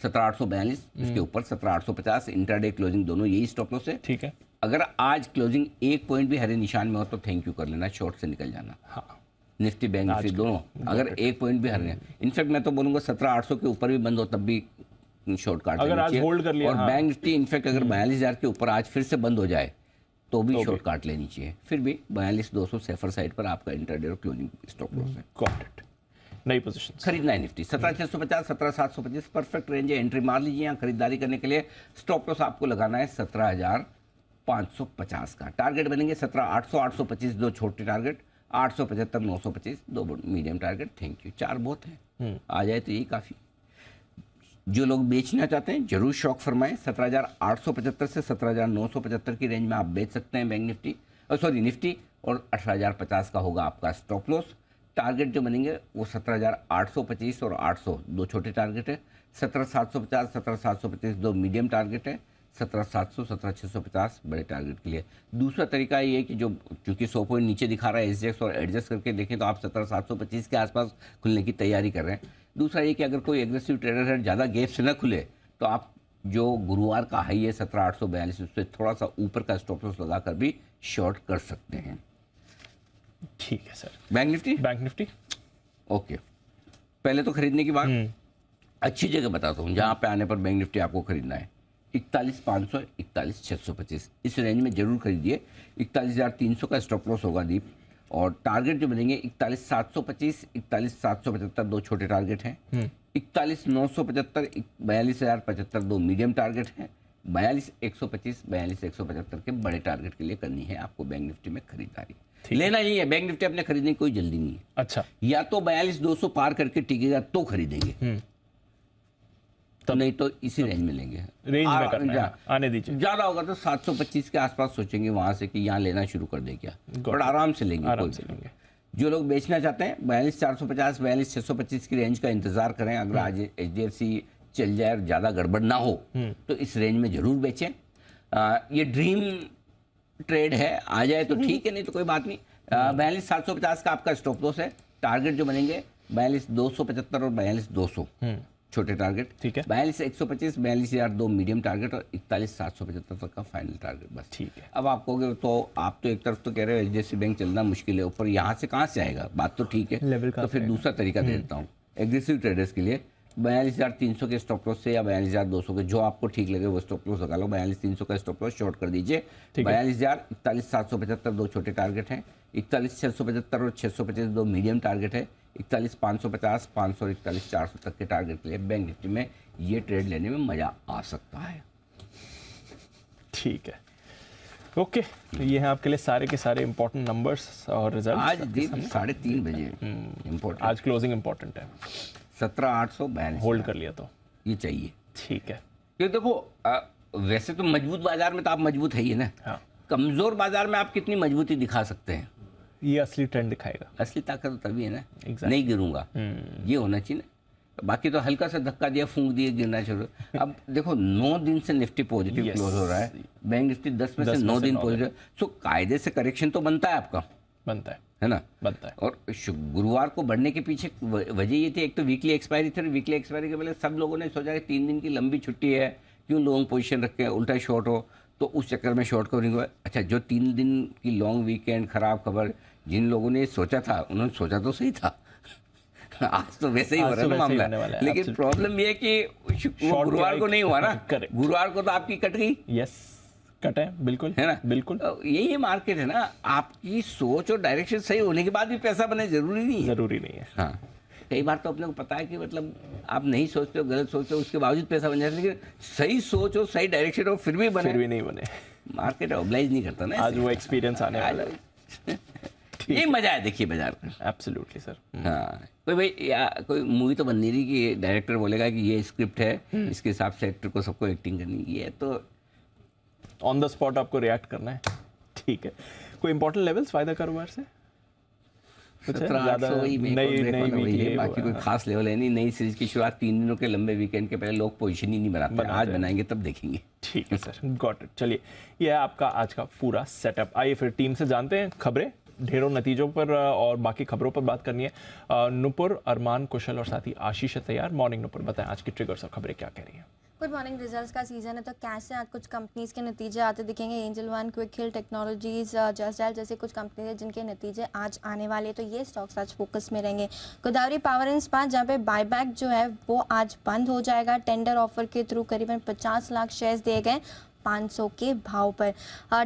17,842, इसके ऊपर 17,850, इंट्राडे क्लोजिंग दोनों यही स्टॉप लॉस है। ठीक है। अगर आज क्लोजिंग एक पॉइंट भी हरे निशान में हो तो थैंक यू कर लेना, शॉर्ट से निकल जाना। हाँ, निफ्टी बैंक निफ्टी दोनों अगर एक पॉइंट भी हरे, इनफैक्ट मैं तो बोलूंगा 17,800 के ऊपर भी बंद हो तब भी शॉर्ट काट अगर आज होल्ड कर लिया। और बैंक निफ्टी इनफैक्ट अगर 42,000 के ऊपर आज फिर से बंद हो जाए तो भी शॉर्ट काट लेनी चाहिए। फिर भी 42,200 सेफर साइड पर आपका इंट्राडे और क्लोजिंग स्टॉप लॉस है। Got it. नई पोजीशन खरीदना है निफ्टी 17,650, 17,725 परफेक्ट रेंज है, एंट्री मार लीजिए। यहाँ खरीदारी करने के लिए स्टॉप लॉस आपको लगाना है 17,550 का। टारगेट बनेंगे 17,800, 825 दो छोटे टारगेट, 875, 925 दो मीडियम टारगेट। थैंक यू, 4 बहुत है, आ जाए तो यही काफ़ी। जो लोग बेचना चाहते हैं जरूर शौक फरमाएं। 17,875 से 17,975 की रेंज में आप बेच सकते हैं बैंक निफ्टी, निफ्टी, और 18,050 का होगा आपका स्टॉप लॉस। टारगेट जो बनेंगे वो 17,825 और 800 दो छोटे टारगेट है, 17,750, 17,725 दो मीडियम टारगेट है, 17,700, 17,650 बड़े टारगेट के लिए। दूसरा तरीका ये है कि जो चूंकि 100 पॉइंट नीचे दिखा रहा है एसजेएक्स और एडजस्ट करके देखें तो आप 17,725 के आसपास खुलने की तैयारी कर रहे हैं। दूसरा ये कि अगर कोई एग्रेसिव ट्रेडर है, ज़्यादा गैप से न खुले तो आप जो गुरुवार का हाई है 17,842 उससे थोड़ा सा ऊपर का स्टॉप लॉस लगाकर भी शॉर्ट कर सकते हैं। ठीक है सर। बैंक निफ्टी ओके, पहले तो खरीदने की बात अच्छी जगह बताता हूँ जहाँ पे आने पर बैंक निफ्टी आपको खरीदना है। 41,500, 41,625 इस रेंज में जरूर खरीदिए। 41,300 का स्टॉप लॉस होगा दीप, और टारगेट जो बनेंगे 41,725, 41,775 दो छोटे टारगेट हैं, 41,975, 42,075 दो मीडियम टारगेट हैं, 42,125, 42,175 के बड़े टारगेट के लिए करनी है आपको बैंक निफ्टी में खरीदारी। लेना ही है बैंक निफ्टी, अपने खरीदने की कोई जल्दी नहीं है। अच्छा, या तो 42,200 पार करके टिकेगा तो खरीदेंगे, तो नहीं तो इसी रेंज में लेंगे। रेंज में करना है, आने दीजिए। ज्यादा होगा तो 725 के आसपास सोचेंगे वहां से कि यहाँ लेना शुरू कर दे क्या, बट आराम से लेंगे, आराम से लेंगे। जो लोग बेचना चाहते हैं 42,450, 42,625 की रेंज का इंतजार करें। अगर आज HDFC चल जाए और ज्यादा गड़बड़ ना हो तो इस रेंज में जरूर बेचें। ये ड्रीम ट्रेड है, आ जाए तो ठीक है, नहीं तो कोई बात नहीं। 42,750 का आपका स्टॉप लॉस है। टारगेट जो बनेंगे 42,275 और 42,200 छोटे टारगेट, ठीक है। 42,125, 42,000 दो मीडियम टारगेट और 41,775 तक का फाइनल टारगेट बस। ठीक है। अब आप कहोगे तो आप तो एक तरफ तो कह रहे हो HDFC बैंक चलना मुश्किल है, ऊपर यहाँ से कहाँ से आएगा, बात तो ठीक है, तो फिर दूसरा तरीका दे देता हूँ एग्रेसिव ट्रेडर्स के लिए। 42,300 के स्टॉप लॉस से या 42,200 के, जो आपको ठीक लगे वो स्टॉप लॉस लगा लो। 42,300 का स्टॉप लॉस शॉर्ट कर दीजिए। 42,000, 41,775 दो छोटे टारगेट हैं, 41,675 और 625 दो मीडियम टारगेट है। 41,550, 500 और 41,400 तक के टारगेट के लिए बैंक निफ्टी में ये ट्रेड लेने में मज़ा आ सकता है। ठीक है, ओके। तो ये है आपके लिए सारे के सारे इंपॉर्टेंट नंबर्स और रिजल्ट। आज दिन 3:30 बजे इम्पोर्टेंट, आज क्लोजिंग इंपॉर्टेंट है। 17,842 होल्ड कर लिया तो ये चाहिए। ठीक है, क्योंकि देखो वैसे तो मजबूत बाजार में तो आप मजबूत है ही ना, हाँ। कमजोर बाजार में आप कितनी मजबूती दिखा सकते हैं? ये असली ट्रेंड दिखाएगा। असली ताकत तो तभी है ना, Exactly. नहीं गिरूंगा, ये होना चाहिए ना। बाकी तो हल्का सा धक्का दिया, फूंक दिए, गिरना शुरू। अब देखो 9 दिन से निफ्टी पॉजिटिव Yes. क्लोज हो रहा है, बैंक निफ्टी 10 में से 9 दिन पॉजिटिव। सो कायदे से करेक्शन तो बनता है आपका, बनता है ना, बनता है। और गुरुवार को बढ़ने के पीछे वजह ये थी, एक तो वीकली एक्सपायरी थी, वीकली एक्सपायरी के पहले सब लोगों ने सोचा कि 3 दिन की लंबी छुट्टी है, क्यों लॉन्ग पोजीशन रख के उल्टा शॉर्ट हो, तो उस चक्कर में शॉर्ट कवरिंग हुआ। अच्छा, जो 3 दिन की लॉन्ग वीकेंड, खराब खबर, जिन लोगों ने सोचा था उन्होंने सोचा तो सही था। आज तो वैसे ही हो रहा है ना मामला, लेकिन प्रॉब्लम ये है कि वो गुरुवार को नहीं हुआ ना, गुरुवार को तो आपकी कट गई। यस, कट है, बिल्कुल, है ना, बिल्कुल। यही मार्केट है ना, आपकी सोच और डायरेक्शन सही होने के बाद भी पैसा बने जरूरी नहीं है। जरूरी नहीं है, हाँ। कई बार तो अपने को पता है कि मतलब आप नहीं सोचते हो, गलत सोचते हो, उसके बावजूद पैसा बन जाता है, लेकिन सही सोच हो, सही डायरेक्शन हो, फिर भी नहीं बने। मार्केट ऑब्लाइज नहीं करता ना, आज वो एक्सपीरियंस आने वाला है। ये मजा है देखिए बाजार में। Absolutely sir. हाँ, कोई भाई कोई मूवी तो बन नहीं रही कि डायरेक्टर बोलेगा कि ये स्क्रिप्ट है, इसके हिसाब से एक्टर को सबको एक्टिंग करनी है, ये तो ऑन द स्पॉट आपको रिएक्ट करना है। ठीक है, कोई इंपॉर्टेंट लेवल्स फायदा कारोबार से? 17,800 वही है, बाकी कोई खास लेवल है नहीं। नई सीरीज की शुरुआत 3 दिनों के लंबे वीकेंड के पहले लोग पोजीशन ही नहीं बनाते, आज बनाएंगे तब देखेंगे। ठीक है सर, गॉट इट। चलिए, ये है आपका आज का पूरा सेटअप। आइए फिर टीम से जानते हैं खबरें, ढेरों नतीजों पर और बाकी खबरों पर बात करनी है। नुपुर, अरमान, कुशल और साथी आशीष है तैयार। मॉर्निंग नुपुर, बताएं आज की ट्रिगर्स और खबरें क्या कह रही हैं? Good morning. रिजल्ट्स का सीजन है तो कैश से आज कुछ कंपनीज के नतीजे आते दिखेंगे। एंजल वन, क्विक हिल टेक्नोलॉजीज, जस्ट डायल जैसे कुछ कंपनीज हैं जिनके नतीजे आज आने वाले, तो ये स्टॉक्स आज फोकस में रहेंगे। गोदावरी पावर एंड इस्पात, जहाँ पे बायबैक जो है वो आज बंद हो जाएगा। टेंडर ऑफर के थ्रू करीबन 50 लाख शेयर्स दिए गए 500 के भाव पर।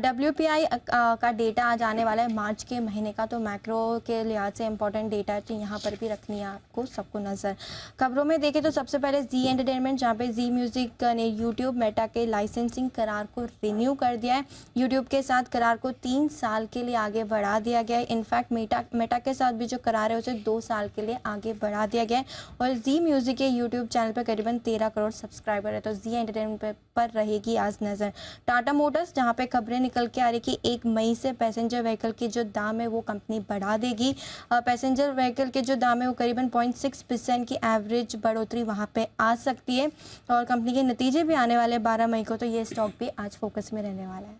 WPI का डेटा आज आने वाला है मार्च के महीने का, तो मैक्रो के लिहाज से इंपॉर्टेंट डेटा है, तो यहाँ पर भी रखनी है आपको सबको नज़र। खबरों में देखें तो सबसे पहले जी एंटरटेनमेंट, जहाँ पे जी म्यूज़िक ने यूट्यूब मेटा के लाइसेंसिंग करार को रिन्यू कर दिया है। यूट्यूब के साथ करार को 3 साल के लिए आगे बढ़ा दिया गया है। इनफैक्ट मेटा के साथ भी जो करार है उसे 2 साल के लिए आगे बढ़ा दिया गया है। और जी म्यूज़िक के यूट्यूब चैनल पर करीबन 13 करोड़ सब्सक्राइबर है, तो जी एंटरटेनमेंट पर रहेगी आज नज़र। टाटा मोटर्स, जहां पे खबरें निकल के आ रही कि 1 मई से पैसेंजर व्हीकल के जो दाम है वो कंपनी बढ़ा देगी। पैसेंजर व्हीकल के जो दाम है वो करीबन 0.6% की एवरेज बढ़ोतरी वहां पे आ सकती है। और कंपनी के नतीजे भी आने वाले 12 मई को, तो ये स्टॉक भी आज फोकस में रहने वाला है।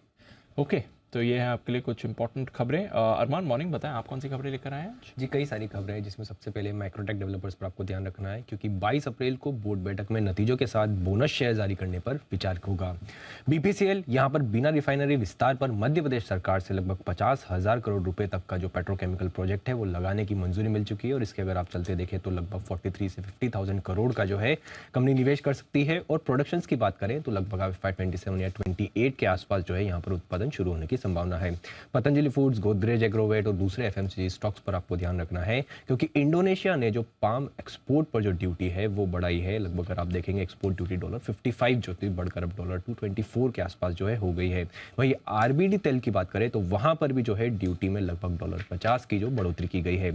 ओके, तो ये है आपके लिए कुछ इंपॉर्टेंट खबरें। अरमान, मॉर्निंग, बताएं आप कौन सी खबरें लेकर आए हैं? जी, कई सारी खबरें हैं, जिसमें सबसे पहले मैक्रोटेक डेवलपर्स पर आपको ध्यान रखना है, क्योंकि 22 अप्रैल को बोर्ड बैठक में नतीजों के साथ बोनस शेयर जारी करने पर विचार होगा। BPCL, यहाँ पर बिना रिफाइनरी विस्तार पर मध्य प्रदेश सरकार से लगभग 50,000 करोड़ रुपए तक का जो पेट्रोकेमिकल प्रोजेक्ट है वो लगाने की मंजूरी मिल चुकी है, और इसके अगर आप चलते देखें तो लगभग 43 से 50,000 करोड़ का जो है कंपनी निवेश कर सकती है। और प्रोडक्शन की बात करें तो लगभग आप 27 या 28 के आसपास जो है यहाँ पर उत्पादन शुरू होने की संभावना है। पतंजलि फूड्स, गोदरेज एग्रोवेट और दूसरे FMCG स्टॉक्स पर आपको ध्यान रखना है, क्योंकि इंडोनेशिया ने जो पाम एक्सपोर्ट पर जो ड्यूटी है वो बढ़ाई है। लगभग अगर आप देखेंगे एक्सपोर्ट ड्यूटी $55 जो थी बढ़कर अब $224 के आसपास जो है हो गई है। वहीं RBD तेल की बात करें तो वहां पर भी जो है ड्यूटी में लगभग $50 की जो बढ़ोतरी की गई है।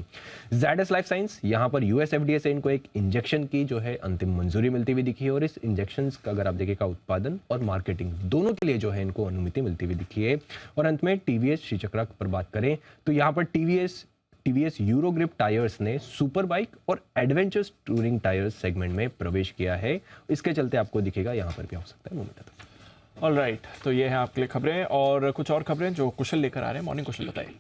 Zydus लाइफ साइंस, यहाँ पर US FDA से इनको एक इंजेक्शन की जो है अंतिम मंजूरी मिलती हुई दिखी है, और इस इंजेक्शन का अगर आप देखेगा उत्पादन और मार्केटिंग दोनों के लिए जो है इनको अनुमति मिलती हुई दिखी है। और अंत में TVS श्री चक्रा पर बात करें तो यहाँ पर TVS यूरोग्रिप टायर्स ने सुपर बाइक और एडवेंचर्स टूरिंग टायर्स सेगमेंट में प्रवेश किया है। इसके चलते आपको दिखेगा यहाँ पर भी हो सकता है मूवमेंट। ऑलराइट, तो ये है आपके लिए खबरें, और कुछ और खबरें जो कुशल लेकर आ रहे हैं। मॉर्निंग कुशल, बताइए।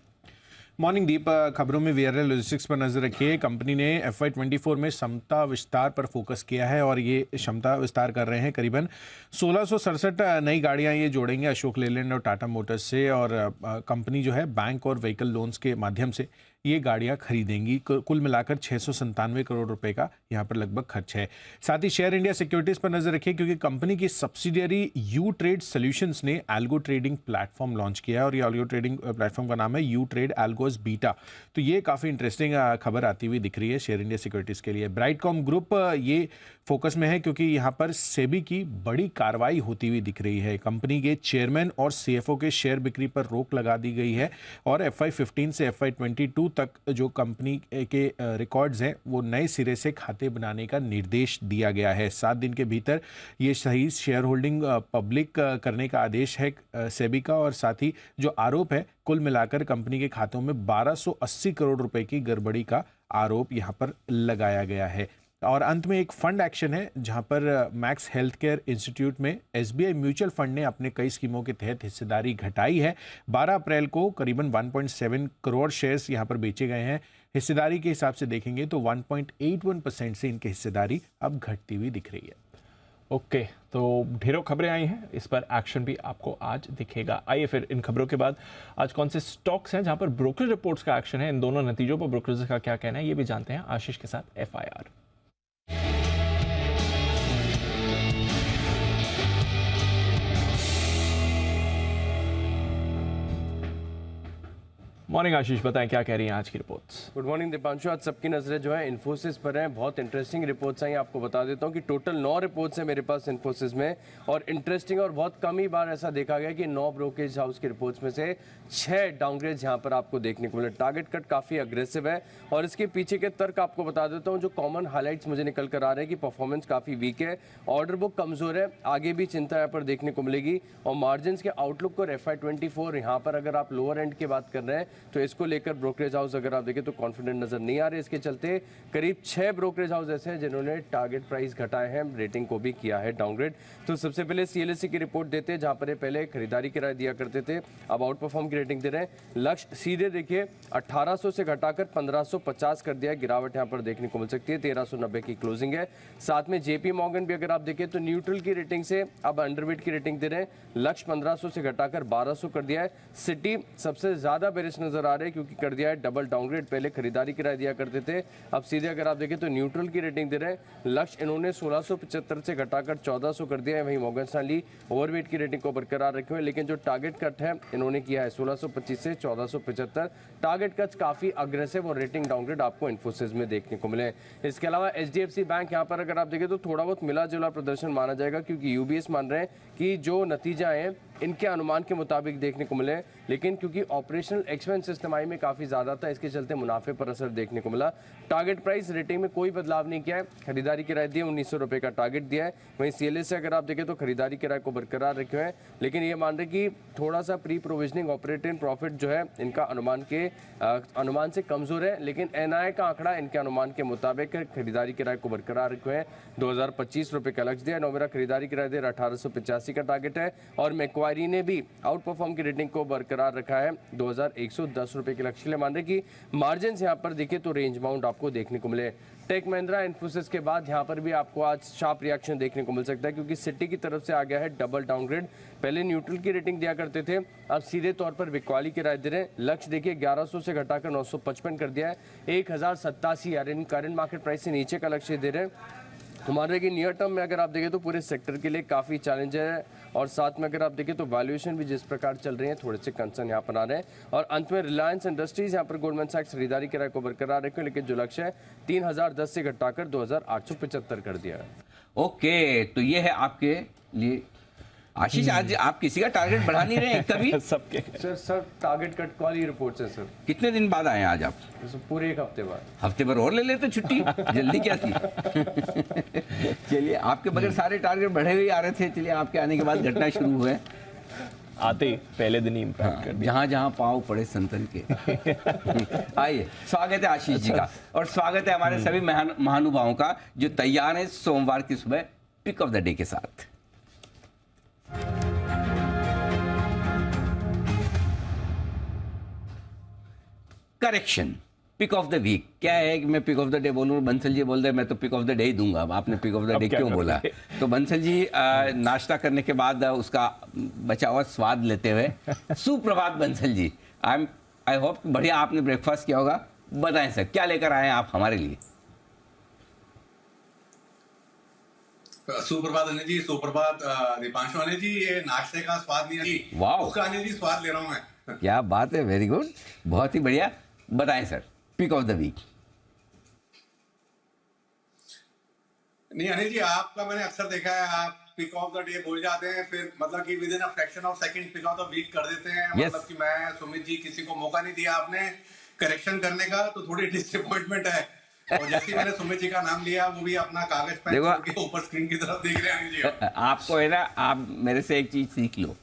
मॉर्निंग दीप, खबरों में VRL लॉजिस्टिक्स पर नजर रखिए। कंपनी ने FY24 में क्षमता विस्तार पर फोकस किया है, और ये क्षमता विस्तार कर रहे हैं। करीबन 1667 नई गाड़ियां ये जोड़ेंगे अशोक लेलैंड और टाटा मोटर्स से, और कंपनी जो है बैंक और व्हीकल लोन्स के माध्यम से ये गाड़ियां खरीदेंगी। कुल मिलाकर 697 करोड़ रुपए का यहाँ पर लगभग खर्च है। साथ ही शेयर इंडिया सिक्योरिटीज पर नजर रखिए, क्योंकि कंपनी की सब्सिडियरी यू ट्रेड सॉल्यूशंस ने एल्गो ट्रेडिंग प्लेटफॉर्म लॉन्च किया है और ये एल्गो ट्रेडिंग प्लेटफॉर्म का नाम है यू ट्रेड एल्गोस बीटा। तो ये काफ़ी इंटरेस्टिंग खबर आती हुई दिख रही है शेयर इंडिया सिक्योरिटीज के लिए। ब्राइटकॉम ग्रुप ये फोकस में है क्योंकि यहाँ पर सेबी की बड़ी कार्रवाई होती हुई दिख रही है। कंपनी के चेयरमैन और सीएफओ के शेयर बिक्री पर रोक लगा दी गई है और FY15 से FY22 तक जो कंपनी के रिकॉर्ड्स हैं वो नए सिरे से खाते बनाने का निर्देश दिया गया है। 7 दिन के भीतर ये सही शेयर होल्डिंग पब्लिक करने का आदेश है सेबी का। और साथ ही जो आरोप है, कुल मिलाकर कंपनी के खातों में 1280 करोड़ रुपए की गड़बड़ी का आरोप यहाँ पर लगाया गया है। और अंत में एक फंड एक्शन है जहां पर मैक्स हेल्थ केयर इंस्टीट्यूट में SBI म्यूचुअल फंड ने अपने कई स्कीमों के तहत हिस्सेदारी घटाई है। 12 अप्रैल को करीबन 1.7 करोड़ शेयर्स यहां पर बेचे गए हैं। हिस्सेदारी के हिसाब से देखेंगे तो 1.81% से इनकी हिस्सेदारी अब घटती हुई दिख रही है। ओके, तो ढेरों खबरें आई हैं, इस पर एक्शन भी आपको आज दिखेगा। आइए फिर इन खबरों के बाद आज कौन से स्टॉक्स हैं जहां पर ब्रोकरेज रिपोर्ट्स का एक्शन है, इन दोनों नतीजों पर ब्रोकरेज का क्या कहना है, ये भी जानते हैं आशीष के साथ FIR। मॉर्निंग आशीष, बताएं क्या कह रही हैं आज की रिपोर्ट्स। गुड मॉर्निंग दीपांशु, आज सबकी नजरें जो है इन्फोसिस पर हैं। बहुत इंटरेस्टिंग रिपोर्ट्स आई, आपको बता देता हूं कि टोटल 9 रिपोर्ट्स हैं मेरे पास इन्फोसिस में। और इंटरेस्टिंग और बहुत कम ही बार ऐसा देखा गया कि 9 ब्रोकरेज हाउस की रिपोर्ट्स में से 6 डाउनग्रेड यहाँ पर आपको देखने को मिले। टारगेट कट काफी अग्रेसिव है और इसके पीछे के तर्क आपको बता देता हूँ। जो कॉमन हाईलाइट्स मुझे निकल कर आ रहे हैं कि परफॉर्मेंस काफी वीक है, ऑर्डर बुक कमजोर है, आगे भी चिंता यहाँ पर देखने को मिलेगी। और मार्जिन के आउटलुक और FY24 यहाँ पर अगर आप लोअर एंड की बात कर रहे हैं तो इसको लेकर ब्रोकरेज हाउस अगर आप देखें तो कॉन्फिडेंट नजर नहीं आ रहे। इसके चलते करीब 6 ब्रोकरेज हाउस ऐसे हैं जिन्होंने टारगेट प्राइस घटाए हैं, रेटिंग को भी किया है डाउनग्रेड। तो सबसे पहले CLSA की रिपोर्ट देते हैं, जहां पर ये पहले खरीदारी की राय दिया करते थे, अब आउट परफॉर्म की रेटिंग दे रहे हैं। लक्ष्य सीधे देखिए 1800 से घटाकर 1550 कर दिया है, गिरावट यहां पर देखने को मिल सकती है। 1390 की क्लोजिंग है। साथ में JP मॉर्गन भी अगर आप देखें तो न्यूट्रल की रेटिंग से अब अंडरवेट की रेटिंग दे रहे हैं। लक्ष्य 1500 से घटाकर 1200 कर दिया है। सिटी सबसे ज्यादा बेरिश नजर आ रहे हैं क्योंकि कर दिया है डबल डाउनग्रेड। पहले खरीदारी की राय दिया करते थे, अब सीधे अगर आप देखें तो न्यूट्रल की रेटिंग दे रहे हैं। लक्ष्य इन्होंने 1675 से घटाकर 1400 कर दिया है। वहीं मॉर्गन स्टैनली ओवरवेट की रेटिंग को बरकरार रखे हुए, लेकिन जो टारगेट कट है इन्होंने किया है 1625 से 1475। टारगेट कट काफी अग्रेसिव और रेटिंग डाउनग्रेड आपको इन्फोसिस में देखने को मिले। इसके अलावा HDFC बैंक यहाँ पर अगर आप देखें तो थोड़ा बहुत मिला जुला प्रदर्शन माना जाएगा, क्योंकि UBS मान रहे हैं कि जो नतीजे आए हैं इनके अनुमान के मुताबिक देखने को मिले, लेकिन क्योंकि ऑपरेशनल एक्सपेंस सिस्टम में काफी ज्यादा था, इसके चलते मुनाफे पर असर देखने को मिला। टारगेट प्राइस रेटिंग में कोई बदलाव नहीं किया है, खरीदारी की राय दी है, 1900 रुपए का टारगेट दिया है। वहीं CLSA अगर आप देखें तो खरीदारी की राय को बरकरार रखे हुए हैं, लेकिन ये मान रहे कि थोड़ा सा प्री प्रोविजनिंग ऑपरेटिंग प्रॉफिट जो है इनका अनुमान से कमजोर है, लेकिन NI का आंकड़ा इनके अनुमान के मुताबिक खरीदारी की राय को बरकरार रखे हुए हैं। 2025 रुपए का लक्ष्य दिया। नोवेरा खरीदारी की राय दे 1885 का टारगेट है और मैक्वायरी ने भी आउट परफॉर्म की रेटिंग को बरकरार रखा है 2110 रुपए के लक्ष्य के लिए। मान रहे कि मार्जिन यहाँ पर देखिए तो रेंज बाउंड आपको देखने को मिले। टेक महिंद्रा इन्फोसिस के बाद यहाँ पर भी आपको आज शार्प रिएक्शन देखने को मिल सकता है, क्योंकि सिटी की तरफ से आ गया है डबल डाउनग्रेड। पहले न्यूट्रल की रेटिंग दिया करते थे, अब सीधे तौर पर बिकवाली की राय दे रहे हैं। लक्ष्य देखिए 1100 से घटाकर 955 कर दिया है। 1087 यानी करंट मार्केट प्राइस से नीचे का लक्ष्य दे रहे हैं। हमारे की नियर टर्म में अगर आप देखें तो पूरे सेक्टर के लिए काफ़ी चैलेंज है, और साथ में अगर आप देखें तो वैल्यूएशन भी जिस प्रकार चल रही है थोड़े से कंसर्न यहाँ पर आ रहे हैं। और अंत में रिलायंस इंडस्ट्रीज यहाँ पर गोल्डमैन सैक्स खरीदारी की राय को बरकरार रखे, लेकिन जो लक्ष्य है 3010 से घटाकर 2875 कर दिया है। ओके, तो ये है आपके लिए आशीष। आज आप किसी का टारगेट बढ़ा नहीं रहे हैं कभी? सबके सर टारगेट कट वाली रिपोर्ट है सर। कितने दिन बाद आए आज आप? पूरे 1 हफ्ते बाद। हफ्ते भर और ले लेते छुट्टी, जल्दी क्या थी? चलिए, आपके बगैर सारे टारगेट बढ़े हुए आ रहे थे, चलिए आपके आने के बाद घटना शुरू हुए, आते ही पहले दिन ही इम्पैक्ट कर दिया। जहां जहां पाँव पड़े संतन के। आइए, स्वागत है आशीष जी का, और स्वागत है हमारे सभी महानुभावों का जो तैयार है सोमवार की सुबह पिक ऑफ द डे के साथ। Correction, pick of the week. क्या है कि मैं पिक ऑफ द डे बोलूं, बंसल जी बोल रहे मैं तो पिक ऑफ द डे ही दूंगा। अब आपने पिक ऑफ द डे क्यों बोला? तो बंसल जी नाश्ता करने के बाद उसका बचा हुआ स्वाद लेते हुए, सुप्रभात बंसल जी। आई होप बढ़िया आपने ब्रेकफास्ट किया होगा। बताएं सर, क्या लेकर आए हैं आप हमारे लिए? सुप्रभात अनिल जी, सुप्रभात दीपांशु। अनिल जी, ये नाश्ते का स्वाद नहीं जी, वाह, उसका अनिल जी स्वाद ले रहा हूँ मैं। क्या बात है, वेरी गुड, बहुत ही बढ़िया। बताएं sir, pick of the week. नहीं अनिल जी, आपका मैंने अक्सर देखा है, आप पिक ऑफ द डे बोल जाते हैं, फिर मतलब कि within a fraction of second pick of the week कर देते हैं। Yes. मतलब कि मैं सुमित जी किसी को मौका नहीं दिया आपने करेक्शन करने का, तो थोड़ी डिसअपॉइंटमेंट है। और जैसे ही मैंने सुमित जी का नाम लिया, वो भी अपना कागज पेन देखो, छोड़ के ऊपर स्क्रीन की तरफ देख रहे हैं अनिल जी। आपको है ना, आप मेरे से एक चीज सीख लो,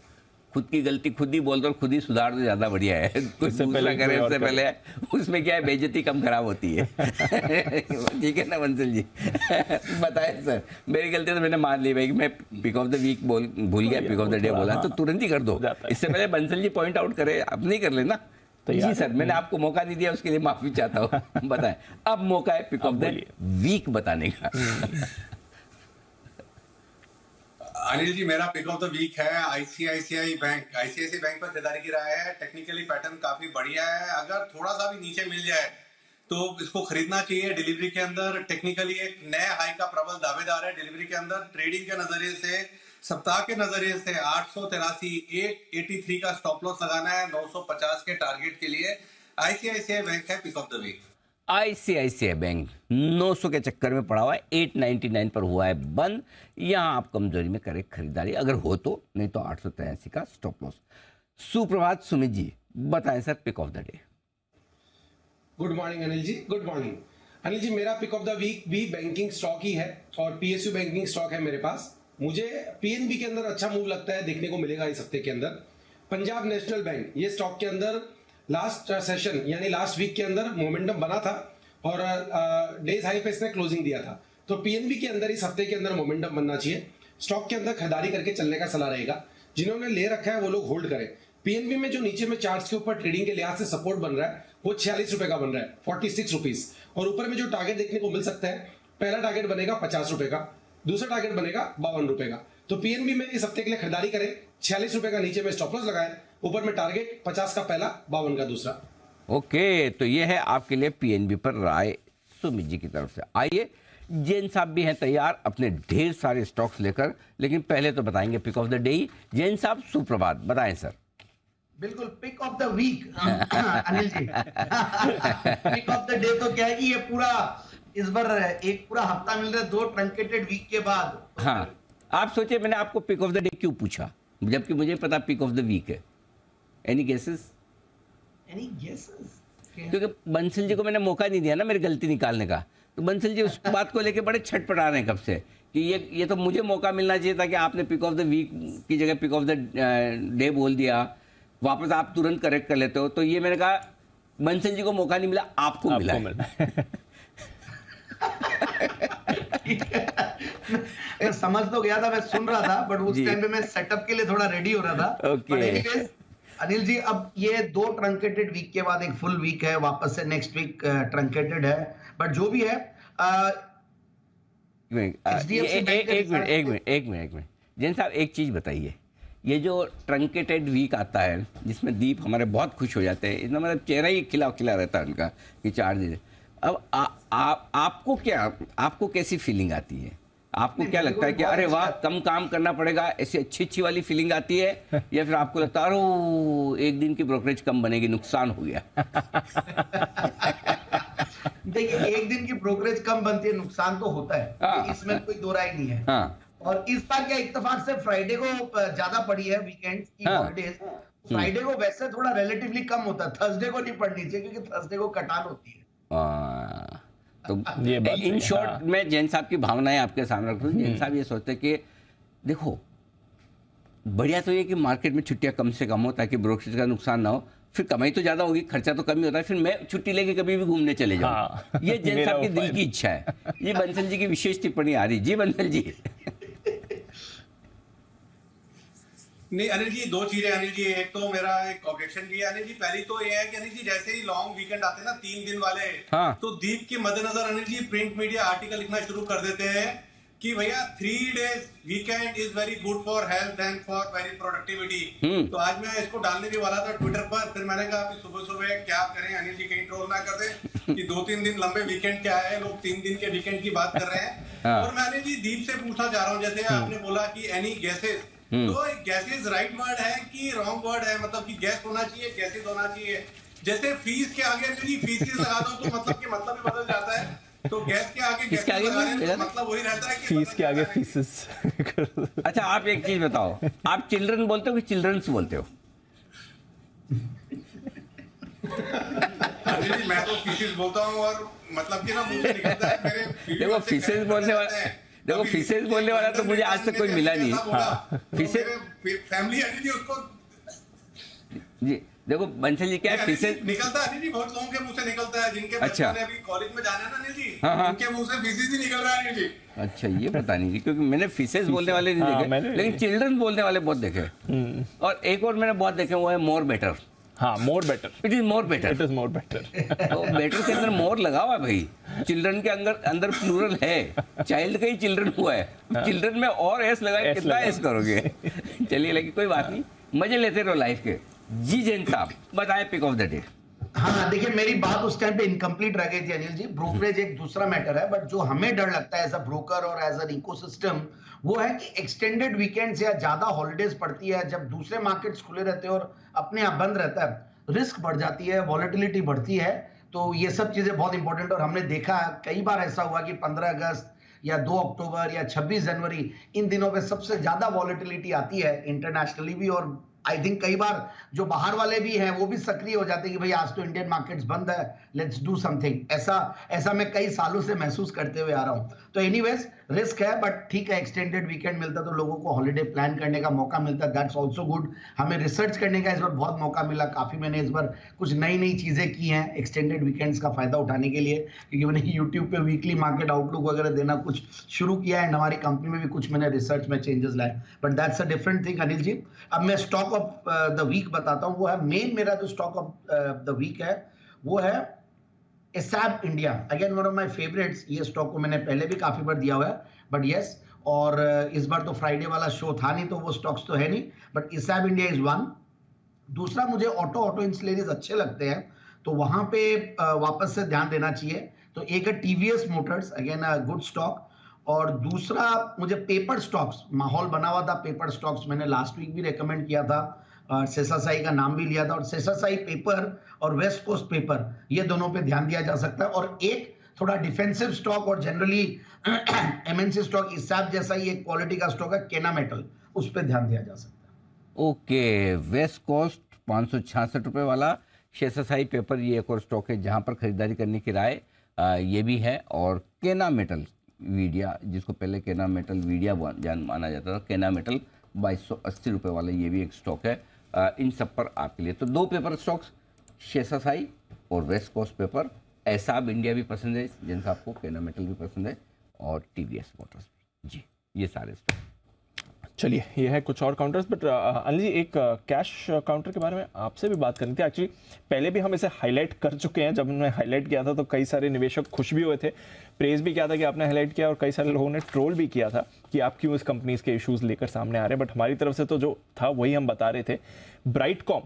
खुद की गलती खुद ही बोल दो और खुद ही सुधार दो, ज्यादा बढ़िया है। कुछ दूसरा करे उससे पहले, उसमें क्या है, बेइज्जती कम खराब होती है। ठीक है ना बंसल जी? बताएं सर, मेरी गलती तो मैंने मान ली भाई कि मैं पिक ऑफ द वीक भूल गया, पिक ऑफ द डे बोला, तो तुरंत ही कर दो। इससे पहले बंसल जी पॉइंट आउट करे, अब नहीं कर लेना। जी सर, मैंने आपको मौका नहीं दिया, उसके लिए माफी चाहता हूँ। बताएं, अब मौका है पिक ऑफ द वीक बताने का। अनिल जी, मेरा पिक ऑफ द वीक है आईसीआईसीआई बैंक। आईसीआईसीआई बैंक पर खरीदारी की राय है। टेक्निकली पैटर्न काफी बढ़िया है, अगर थोड़ा सा भी नीचे मिल जाए तो इसको खरीदना चाहिए। डिलीवरी के अंदर टेक्निकली एक नए हाई का प्रबल दावेदार है। डिलीवरी के अंदर ट्रेडिंग के नजरिए से, सप्ताह के नजरिए से 883 883 का स्टॉप लॉस लगाना है 950 के टारगेट के लिए। आईसीआईसीआई बैंक है pick of the week. ICICI bank 900 के चक्कर में पड़ा हुआ है, 899 पर हुआ है बंद। यहां आप कमजोरी में करें खरीदारी अगर हो तो, नहीं तो 883 का स्टॉप लॉस। सुप्रभात सुमित जी, बताएं sir pick of the day. Good morning Anil ji, good morning Anil ji. मेरा पिक ऑफ द वीक भी बैंकिंग स्टॉक ही है और पीएसयू बैंकिंग स्टॉक है मेरे पास। मुझे पीएनबी के अंदर अच्छा मूव लगता है, देखने को मिलेगा इस हफ्ते के अंदर। पंजाब नेशनल बैंक, ये स्टॉक के अंदर लास्ट सेशन यानी लास्ट वीक के अंदर मोमेंटम बना था और डेज हाई पे इसने क्लोजिंग दिया था, तो पीएनबी के अंदर इस हफ्ते के अंदर मोमेंटम बनना चाहिए। स्टॉक के अंदर खरीदारी करके चलने का सलाह रहेगा। जिन्होंने ले रखा है वो लोग होल्ड करें। पीएनबी में जो नीचे में चार्ट्स के ऊपर ट्रेडिंग के लिहाज से सपोर्ट बन रहा है वो 46 रुपए का बन रहा है, 46 रुपीज। और ऊपर में जो टारगेट देखने को मिल सकता है, पहला टारगेट बनेगा 50 रुपए का, दूसरा टारगेट बनेगा 52 रुपए का। तो पीएनबी में इस हफ्ते के लिए खरीदारी करें। 46 रुपए का नीचे में स्टॉप लॉस लगाएं, ऊपर में टारगेट 50 का पहला, 52 का दूसरा। ओके, तो ये है आपके लिए पीएनबी पर राय सुमित जी की तरफ से। आइए, जैन साहब भी हैं तैयार अपने ढेर सारे स्टॉक्स लेकर, लेकिन पहले तो बताएंगे pick of the day. Jain साहब सुप्रभात, बताएं सर। बिल्कुल, pick of the week Anil ji. Pick of the day तो क्या है कि ये पूरा इस बार एक पूरा हफ्ता मिल रहा है 2 ट्रंकेटेड वीक के बाद। हाँ, आप सोचिए मैंने आपको पिक ऑफ द डे क्यों पूछा, जबकि मुझे पता पिक ऑफ द वीक है। Any guesses? Any guesses? क्योंकि बंसल जी को मैंने मौका नहीं दिया ना मेरी गलती निकालने का, तो बंसल जी उस बात को लेके बड़े छटपटा रहे हैं कब से कि ये तो मुझे मौका मिलना चाहिए था कि आपने पिक ऑफ द वीक की जगह पिक ऑफ द डे बोल दिया, वापस आप तुरंत करेक्ट कर लेते हो। तो ये मैंने कहा बंसल जी को मौका नहीं मिला, आपको मिला है। मैं समझ तो गया था, मैं सुन रहा था, बट उस टाइम पे मैं सेटअप के लिए थोड़ा रेडी हो रहा था। Okay. एनीवेज अनिल जी, अब ये 2 ट्रंकेटेड वीक के बाद एक फुल वीक है, वापस से नेक्स्ट वीक ट्रंकेटेड है, बट जो भी है एक मिनट जैन साहब, एक चीज बताइए, ये जो ट्रंकेटेड वीक आता है जिसमें दीप हमारे बहुत खुश हो जाते हैं, इसमें मतलब चेहरा ही खिला खिला रहता है उनका कि 4 दिन। अब आपको कैसी फीलिंग आती है? आपको क्या लगता है कि अरे वाह कम काम करना पड़ेगा, ऐसी अच्छी वाली फीलिंग आती है, या फिर आपको लगता है अरे एक दिन की ब्रोकरेज कम बनेगी, नुकसान हो गया? देखिए, एक दिन की ब्रोकरेज कम बनती है, नुकसान तो होता है। हाँ। इसमें कोई दो राय नहीं है। हाँ। और इस बार क्या इत्तेफाक से फ्राइडे को ज्यादा पड़ी है, वीकेंड की हॉलिडेज। फ्राइडे को वैसे थोड़ा रिलेटिवली कम होता है, थर्सडे को नहीं पड़नी चाहिए क्योंकि थर्सडे को कटान होती है। तो इन शॉर्ट मैं जैन साहब की भावनाएं आपके सामने रखूं। जैन साहब ये सोचते हैं कि देखो बढ़िया तो ये कि मार्केट में छुट्टियां कम से कम हो ताकि ब्रोकरेज का नुकसान ना हो, फिर कमाई तो ज्यादा होगी, खर्चा तो कम ही होता है, फिर मैं छुट्टी लेके कभी भी घूमने चले जाऊं। हाँ। ये जैन साहब की दिल की इच्छा है। ये बंसल जी की विशेष टिप्पणी आ रही। जी बंसल जी। नहीं अनिल जी, 2 चीजें अनिल जी। एक तो मेरा एक ऑब्जेक्शन भी है अनिल जी। पहली तो ये है कि अनिल जी जैसे ही लॉन्ग वीकेंड आते हैं ना 3 दिन वाले, हाँ। तो दीप के मद्देनजर Anil ji print media article लिखना शुरू कर देते हैं कि भैया 3 days weekend is very good for health and for very productivity. तो आज मैं इसको डालने भी वाला था ट्विटर पर, फिर मैंने कहा कि सुबह सुबह क्या करें अनिल जी, कहीं ट्रोल ना कर दे कि 2-3 दिन लंबे वीकेंड क्या है, लोग 3 दिन के वीकेंड की बात कर रहे हैं। और मैं अनिल जी दीप से पूछना चाह रहा हूँ, जैसे आपने बोला कि एनी गैसेज, तो गैसेज राइट वर्ड है कि रॉन्ग वर्ड है? मतलब कि गैस होना चाहिए, गैसेज होना चाहिए? जैसे फीस के आगे यदि फीसिस लगा दो तो मतलब कि मतलब भी बदल जाता है, तो गैस के आगे किसके आगे तो मतलब वही रहता है कि फीस के आगे फीसिस। अच्छा आप एक चीज बताओ, आप चिल्ड्रन बोलते हो कि चिल्ड्रंस बोलते हो? अनिल जी मैं तो फीसिस बोलता हूँ, और मतलब कि ना मुंह से निकलता है मेरे। देखो फीसेस बोलने वाला, देखो फीसेस बोलने वाला तो मुझे आज तक कोई मिला नहीं। फीसेस फैमिली अनिल जी उसको जी, देखो बंसल जी क्या है फीसेस निकलता है अनिल जी, बहुत लोगों के मुंह से निकलता है, जिनके अच्छा। बच्चों ने अभी कॉलेज में जाना है ना अनिल जी, हाँ। उनके मुंह से फीसिस ही निकल रहा है अनिल जी। अच्छा ये पता नहीं, क्योंकि मैंने फीसेस बोलने वाले नहीं देखे, लेकिन चिल्ड्रन बोलने वाले बहुत देखे। और एक और मैंने बहुत देखे, वो है मोर बेटर। हाँ, more better, it is more better, it is more better. तो बेटर के अंदर मोर लगा हुआ है भाई, चिल्ड्रन के अंदर प्लूरल है, चाइल्ड का ही चिल्ड्रन हुआ है, चिल्ड्रन में और एस लगाए, कितना एस करोगे? चलिए लेकिन कोई बात नहीं, मजे लेते रहो लाइफ के। जी जैन साहब बताएं पिक ऑफ द डे। हाँ देखिए, मेरी बात उस टाइम पे इनकम्प्लीट रह गई थी अनिल जी। ब्रोकरेज एक दूसरा मैटर है, बट जो हमें डर लगता है एज अ ब्रोकर और एज एन इकोसिस्टम, वो है कि एक्सटेंडेड वीकेंड्स या ज्यादा हॉलिडेज पड़ती है, जब दूसरे मार्केट्स खुले रहते हैं और अपने आप बंद रहता है, रिस्क बढ़ जाती है, वॉलेटिलिटी बढ़ती है। तो ये सब चीजें बहुत इंपॉर्टेंट, और हमने देखा कई बार ऐसा हुआ कि 15 अगस्त या 2 अक्टूबर या 26 जनवरी, इन दिनों पे सबसे ज्यादा वॉलेटिलिटी आती है इंटरनेशनली भी, और आई थिंक कई बार जो बाहर वाले भी हैं वो भी सक्रिय हो जाते हैं कि भाई आज तो इंडियन मार्केट्स बंद है, लेट्स डू समथिंग। ऐसा मैं कई सालों से महसूस करते हुए आ रहा हूं। तो एनीवेज रिस्क है, बट ठीक है, एक्सटेंडेड वीकेंड मिलता तो लोगों को हॉलिडे प्लान करने का मौका मिलता, दैट्स ऑल्सो गुड। हमें रिसर्च करने का इस बार बहुत मौका मिला, काफी मैंने इस बार कुछ नई चीजें की हैं एक्सटेंडेड वीकेंड्स का फायदा उठाने के लिए, क्योंकि मैंने यूट्यूब पे वीकली मार्केट आउटलुक वगैरह देना कुछ शुरू किया है, हमारी कंपनी में भी कुछ मैंने रिसर्च में चेंजेस लाए, but that's a different thing Anil ji. अब मैं स्टॉक ऑफ द वीक बताता हूँ, वो है मेन मेरा जो स्टॉक ऑफ द वीक है वो है ASAP India, again one of my favourites. ये स्टॉक को मैंने पहले भी काफी बार दिया हुआ है, बट यस, और इस बार तो फ्राइडे वाला शो था नहीं तो वो स्टॉक्स तो है नहीं, but ASAP India is one. दूसरा मुझे ऑटो इंसुलेटर्स अच्छे लगते हैं, तो वहां पे वापस से ध्यान देना चाहिए। तो एक है TVS Motors, again a good stock, और दूसरा मुझे पेपर स्टॉक्स, माहौल बना हुआ था पेपर स्टॉक्स, मैंने लास्ट वीक भी रेकमेंड किया था, सेसासाई का नाम भी लिया था, और सेसासाई पेपर और वेस्ट कोस्ट पेपर, ये दोनों पे ध्यान दिया जा सकता है। और एक थोड़ा डिफेंसिव स्टॉक और जनरली एमएनसी स्टॉक एसैप जैसा ही एक क्वालिटी का स्टॉक है केना मेटल, उस पर ध्यान दिया जा सकता है। ओके, वेस्ट कोस्ट 566 रुपये वाला सेसासाई पेपर, ये एक और स्टॉक है जहां पर खरीदारी करने की राय ये भी है। और केना मेटल वीडिया, जिसको पहले केना मेटल वीडिया माना जाता था, केना मेटल 2280 रुपये वाला, ये भी एक स्टॉक है। इन सब पर आपके लिए तो 2 पेपर स्टॉक्स, सेसासाई और वेस्ट कोस्ट पेपर। एसैप इंडिया भी पसंद है जिनका आपको, केना मेटल भी पसंद है, और टीवीएस मोटर्स जी, ये सारे स्टॉक। चलिए, ये है कुछ और काउंटर्स, बट अनिल जी एक कैश काउंटर के बारे में आपसे भी बात करनी थी। एक्चुअली पहले भी हम इसे हाईलाइट कर चुके हैं, जब हमने हाईलाइट किया था तो कई सारे निवेशक खुश भी हुए थे, प्रेज भी किया था कि आपने हाईलाइट किया, और कई सारे लोगों ने ट्रोल भी किया था कि आप क्यों इस कंपनीज के इश्यूज लेकर सामने आ रहे हैं, बट हमारी तरफ से तो जो था वही हम बता रहे थे। ब्राइटकॉम,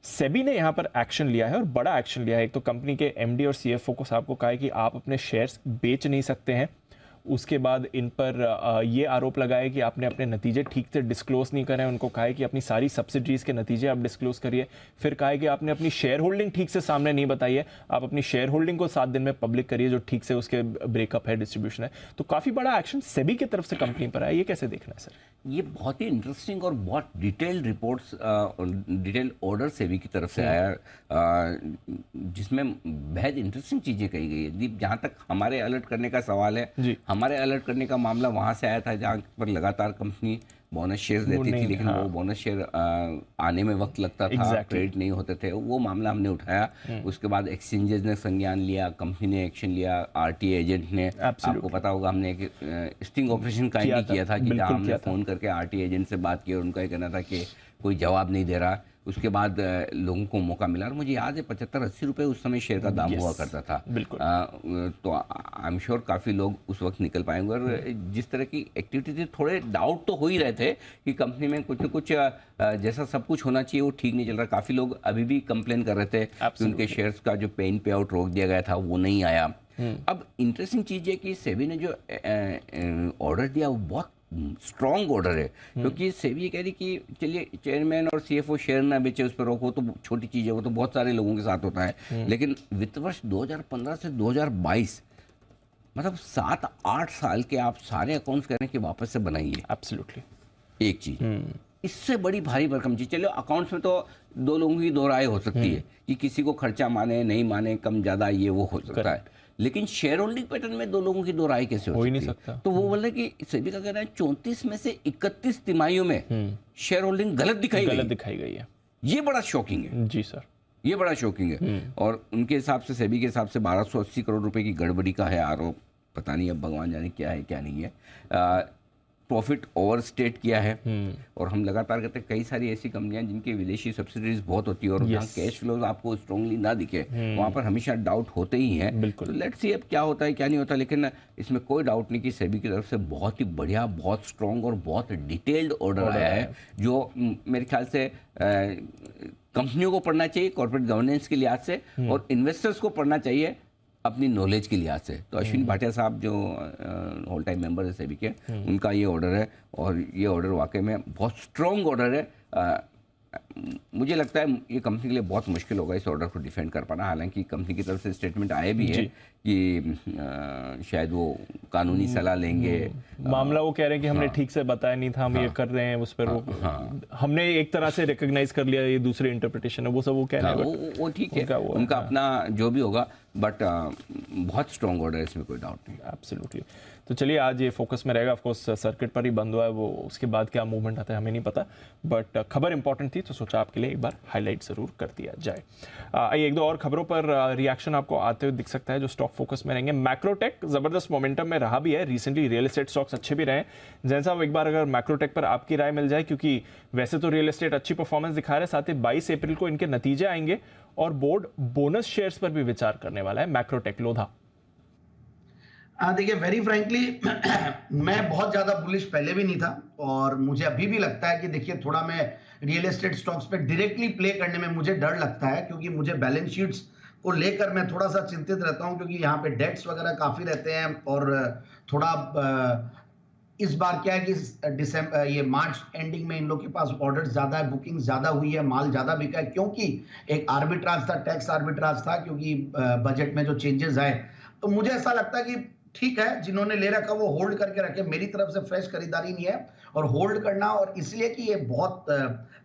सेबी ने यहाँ पर एक्शन लिया है, और बड़ा एक्शन लिया है। एक तो कंपनी के एमडी और सीएफओ को साहब को कहा है कि आप अपने शेयर्स बेच नहीं सकते हैं। उसके बाद इन पर ये आरोप लगाया कि आपने अपने नतीजे ठीक से डिस्क्लोज नहीं करे। उनको कहा है कि अपनी सारी सब्सिडीज़ के नतीजे आप डिस्क्लोज करिए। फिर कहा है कि आपने अपनी शेयर होल्डिंग ठीक से सामने नहीं बताई है, आप अपनी शेयर होल्डिंग को 7 दिन में पब्लिक करिए, जो ठीक से उसके ब्रेकअप है, डिस्ट्रीब्यूशन है। तो काफ़ी बड़ा एक्शन सेबी की तरफ से कंपनी पर है, ये कैसे देखना है सर? ये बहुत ही इंटरेस्टिंग और बहुत detailed reports, detail order SEBI की तरफ से आया, जिसमें बेहद इंटरेस्टिंग चीज़ें कही गई है। दीप, जहाँ तक हमारे अलर्ट करने का सवाल है, हमारे अलर्ट करने का मामला वहाँ से आया था जहाँ पर लगातार कंपनी बोनस शेयर्स देती थी, लेकिन वो बोनस शेयर आने में वक्त लगता था, ट्रेड नहीं होते थे। वो मामला हमने उठाया। उसके बाद एक्सचेंजेस ने संज्ञान लिया, कंपनी ने एक्शन लिया, आरटीए एजेंट ने, आपको पता होगा हमने एक स्टिंग ऑपरेशन काइंडली किया था कि जहाँ हमने फ़ोन करके आरटीए एजेंट से बात की और उनका कहना था कि कोई जवाब नहीं दे रहा, उसके बाद लोगों को मौका मिला और मुझे याद है 75-80 रुपए उस समय शेयर का दाम हुआ करता था। बिल्कुल। तो आई एम श्योर काफ़ी लोग उस वक्त निकल पाएंगे और जिस तरह की एक्टिविटी थी थोड़े डाउट तो हो ही रहे थे कि कंपनी में कुछ न कुछ जैसा सब कुछ होना चाहिए वो ठीक नहीं चल रहा। काफ़ी लोग अभी भी कंप्लेन कर रहे थे कि उनके शेयर्स का जो पे इन पे आउट रोक दिया गया था वो नहीं आया। अब इंटरेस्टिंग चीज़ है कि सेबी ने जो ऑर्डर दिया वो बहुत स्ट्रॉन्ग ऑर्डर है, क्योंकि सेबी ये कह रही कि चलिए चेयरमैन और सीएफओ शेयर ना बेचे उस पर रोको तो छोटी चीज़ है, वो तो बहुत सारे लोगों के साथ होता है। लेकिन वित्त वर्ष 2015 से 2022 मतलब 7-8 साल के आप सारे अकाउंट्स करें कि वापस से बनाइए। एब्सोल्युटली। एक चीज़ इससे बड़ी भारी भरकम चीज़, चलो अकाउंट्स में तो दो लोगों की दो राय हो सकती है कि किसी को खर्चा माने नहीं माने कम ज़्यादा ये वो हो सकता है, लेकिन शेयर होल्डिंग पैटर्न में दो लोगों की दो राय कैसे हो नहीं सकती है? सकता। तो वो बोल रहे कि सेबी का कहना है 34 में से 31 तिमाहियों में शेयर होल्डिंग गलत दिखाई गई है। ये बड़ा शॉकिंग है जी सर, ये बड़ा शॉकिंग है। और उनके हिसाब से सेबी के हिसाब से 1280 करोड़ रुपए की गड़बड़ी का है आरोप। पता नहीं अब भगवान जाने क्या है क्या नहीं है। प्रॉफिट ओवर स्टेट किया है और हम लगातार कहते हैं कई सारी ऐसी कंपनियां जिनकी विदेशी सब्सिडीज बहुत होती है और जहाँ कैश फ्लोज आपको स्ट्रांगली ना दिखे वहाँ पर हमेशा डाउट होते ही हैं। तो लेट्स सी अब क्या होता है क्या नहीं होता, लेकिन इसमें कोई डाउट नहीं कि सेबी की तरफ से बहुत ही बढ़िया, बहुत स्ट्रांग और बहुत डिटेल्ड ऑर्डर आया है जो मेरे ख्याल से कंपनियों को पढ़ना चाहिए कॉर्पोरेट गवर्नेंस के लिहाज से और इन्वेस्टर्स को पढ़ना चाहिए अपनी नॉलेज के लिहाज से। तो अश्विनी भाटिया साहब जो होल टाइम मेंबर है सेबी के, उनका ये ऑर्डर है और ये ऑर्डर वाकई में बहुत स्ट्रॉन्ग ऑर्डर है। मुझे लगता है ये कंपनी के लिए बहुत मुश्किल होगा इस ऑर्डर को डिफेंड कर पाना। हालांकि कंपनी की तरफ से स्टेटमेंट आए भी है कि शायद वो कानूनी सलाह लेंगे। मामला वो कह रहे हैं कि हमने ठीक से बताया नहीं था, हम ये कर रहे हैं उस पर हमने एक तरह से रिकॉग्नाइज कर लिया, ये दूसरी इंटरप्रिटेशन है, वो सब वो कह रहे हैं। वो ठीक है, उनका अपना जो भी होगा, बट बहुत स्ट्रॉन्ग ऑर्डर है, इसमें कोई डाउट नहीं। एब्सोल्युटली। तो चलिए आज ये फोकस में रहेगा। ऑफकोर्स सर्किट पर ही बंद हुआ है, वो उसके बाद क्या मूवमेंट आता है हमें नहीं पता, बट खबर इंपॉर्टेंट थी तो सोचा आपके लिए एक बार हाईलाइट जरूर कर दिया जाए। आइए एक दो और खबरों पर रिएक्शन आपको आते हुए दिख सकता है जो स्टॉक फोकस में रहेंगे। मैक्रोटेक जबरदस्त मोमेंटम में रहा भी है, रिसेंटली रियल एस्टेट स्टॉक्स अच्छे भी रहे। जैन साहब एक बार अगर मैक्रोटेक पर आपकी राय मिल जाए, क्योंकि वैसे तो रियल एस्टेट अच्छी परफॉर्मेंस दिखा रहे हैं, साथ ही 22 अप्रैल को इनके नतीजे आएंगे और बोर्ड बोनस शेयर्स पर भी विचार करने वाला है। मैक्रोटेक लोधा। देखिए वेरी फ्रैंकली मैं बहुत ज्यादा बुलिश पहले भी नहीं था और मुझे अभी भी लगता है कि देखिए थोड़ा मैं रियल एस्टेट स्टॉक्स पे डायरेक्टली प्ले करने में मुझे डर लगता है, क्योंकि मुझे बैलेंस शीट्स को लेकर मैं थोड़ा सा चिंतित रहता हूं, क्योंकि यहाँ पे डेट्स वगैरह काफी रहते हैं और थोड़ा इस बार क्या है कि दिसंबर ये मार्च एंडिंग में इन लोग के पास ऑर्डर ज्यादा है, बुकिंग ज्यादा हुई है, माल ज्यादा बिका है, क्योंकि एक आर्बिट्राज था, टैक्स आर्बिट्राज था, क्योंकि बजट में जो चेंजेस आए। तो मुझे ऐसा लगता है कि ठीक है जिन्होंने ले रखा वो होल्ड करके रखे, मेरी तरफ से फ्रेश खरीदारी नहीं है और होल्ड करना, और इसलिए कि ये बहुत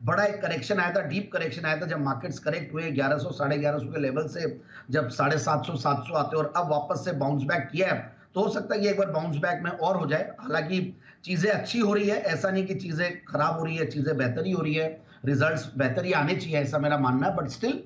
बड़ा एक करेक्शन आया था, डीप करेक्शन आया था जब मार्केट्स करेक्ट हुए 1100 1150 के लेवल से, जब 750 700 आते और अब वापस से बाउंस बैक किया है, तो हो सकता है कि एक बार बाउंस बैक में और हो जाए। हालांकि चीजें अच्छी हो रही है, ऐसा नहीं कि चीजें खराब हो रही है, चीजें बेहतर ही हो रही है, रिजल्ट्स बेहतर ही आने चाहिए, ऐसा मेरा मानना है। बट स्टिल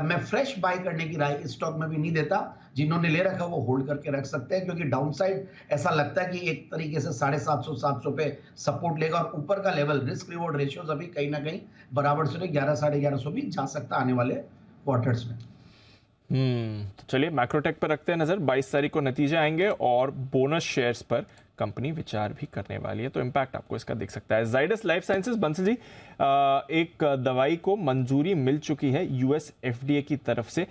मैं फ्रेश बाय करने की राय इस स्टॉक में भी नहीं देता। जिन्होंने ले रखा वो होल्ड करके रख सकते हैं, क्योंकि डाउनसाइड ऐसा लगता है कि एक तरीके से 750 700 पे सपोर्ट लेगा और ऊपर का लेवल रिस्क रिवॉर्ड रेशियोज अभी कहीं ना कहीं बराबर से 11 1150 भी जा सकता आने वाले क्वार्टर्स में। तो चलिए मैक्रोटेक पर रखते हैं नजर। 22 तारीख को नतीजे आएंगे और बोनस शेयर्स पर कंपनी विचार भी करने वाली है, तो इम्पैक्ट आपको इसका दिख सकता है। जाइडस लाइफ साइंसेज, बंसल जी, एक दवाई को मंजूरी मिल चुकी है यूएस एफडीए की तरफ से।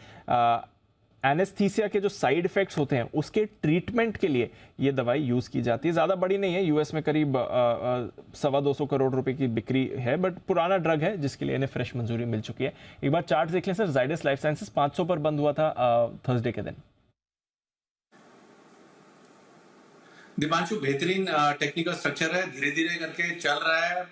एनेस्थीसिया के जो साइड इफेक्ट्स होते हैं उसके ट्रीटमेंट के लिए ये दवाई यूज की जाती है। ज्यादा बड़ी नहीं है, यूएस में करीब 225 करोड़ रुपए की बिक्री है, बट पुराना ड्रग है जिसके लिए इन्हें फ्रेश मंजूरी मिल चुकी है। एक बार चार्ट देख लें सर। जाइडस लाइफ साइंसेज 500 पर बंद हुआ था थर्सडे के दिन। दीपांशु बेहतरीन टेक्निकल स्ट्रक्चर है, धीरे धीरे करके चल रहा है,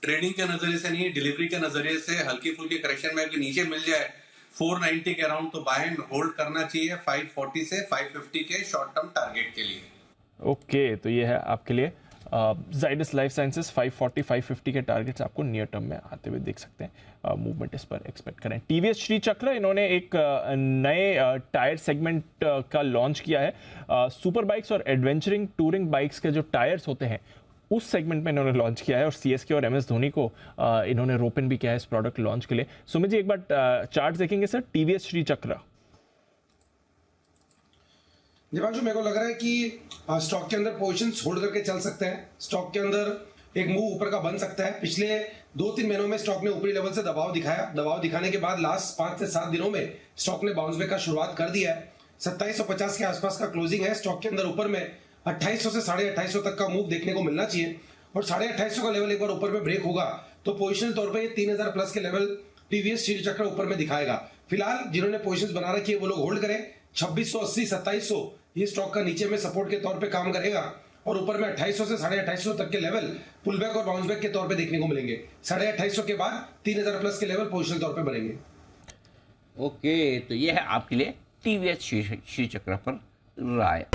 ट्रेडिंग के नजरिए से नहीं, डिलीवरी के नजरिए से हल्की फुल्की करेक्शन में अगर नीचे मिल जाए 490 के अराउंड तो बाय एंड होल्ड करना चाहिए 540 से 550 के शॉर्ट टर्म टारगेट के लिए। ओके, तो ये है आपके लिए जाइडस लाइफ साइंसेज। 540 550 के टारगेट्स आपको नियर टर्म में आते हुए देख सकते हैं। मूवमेंट इस पर एक्सपेक्ट करें। टीवीएस श्री चक्र, इन्होंने एक नए टायर सेगमेंट का लॉन्च किया है। सुपर बाइक्स और एडवेंचरिंग टूरिंग बाइक्स के जो टायर्स होते हैं उस सेगमेंट में इन्होंने लॉन्च किया है और सीएसके और एमएस धोनी को इन्होंने रोपन भी किया है इस प्रोडक्ट लॉन्च के लिए। सुमित जी एक बार चार्ट देखेंगे सर, टीवीएस श्री चक्र। दीपांशु, मेरे को लग रहा है कि स्टॉक के अंदर पोजीशंस होल्ड करके चल सकते हैं। स्टॉक के अंदर एक मूव ऊपर का बन सकता है। पिछले 2-3 महीनों में स्टॉक ने ऊपरी लेवल से दबाव दिखाया। दबाव दिखाने के बाद लास्ट 5 से 7 दिनों में स्टॉक ने बाउंस बैक का शुरुआत कर दिया है। 2750 के आसपास का क्लोजिंग है स्टॉक के अंदर। ऊपर में 2800 से 2850 तक का मूव देखने को मिलना चाहिए और 2850 का लेवल एक बार ऊपर में ब्रेक होगा तो पोजिशनल तौर पर ये 3000 प्लस के लेवल टीवीएस श्री चक्र ऊपर में दिखाएगा। फिलहाल जिन्होंने पोजिशंस बना रखी है वो लोग होल्ड करें। 2680 2700 ये स्टॉक का नीचे में सपोर्ट के तौर पे काम करेगा और ऊपर में 2800 से 2850 तक के लेवल पुल बैक और बाउंस बैक के तौर पे देखने को मिलेंगे। 2850 के बाद 3000 प्लस के लेवल पोजिशनल तौर पे बनेंगे। ओके, तो ये है आपके लिए टीवीएस श्री चक्र पर राय।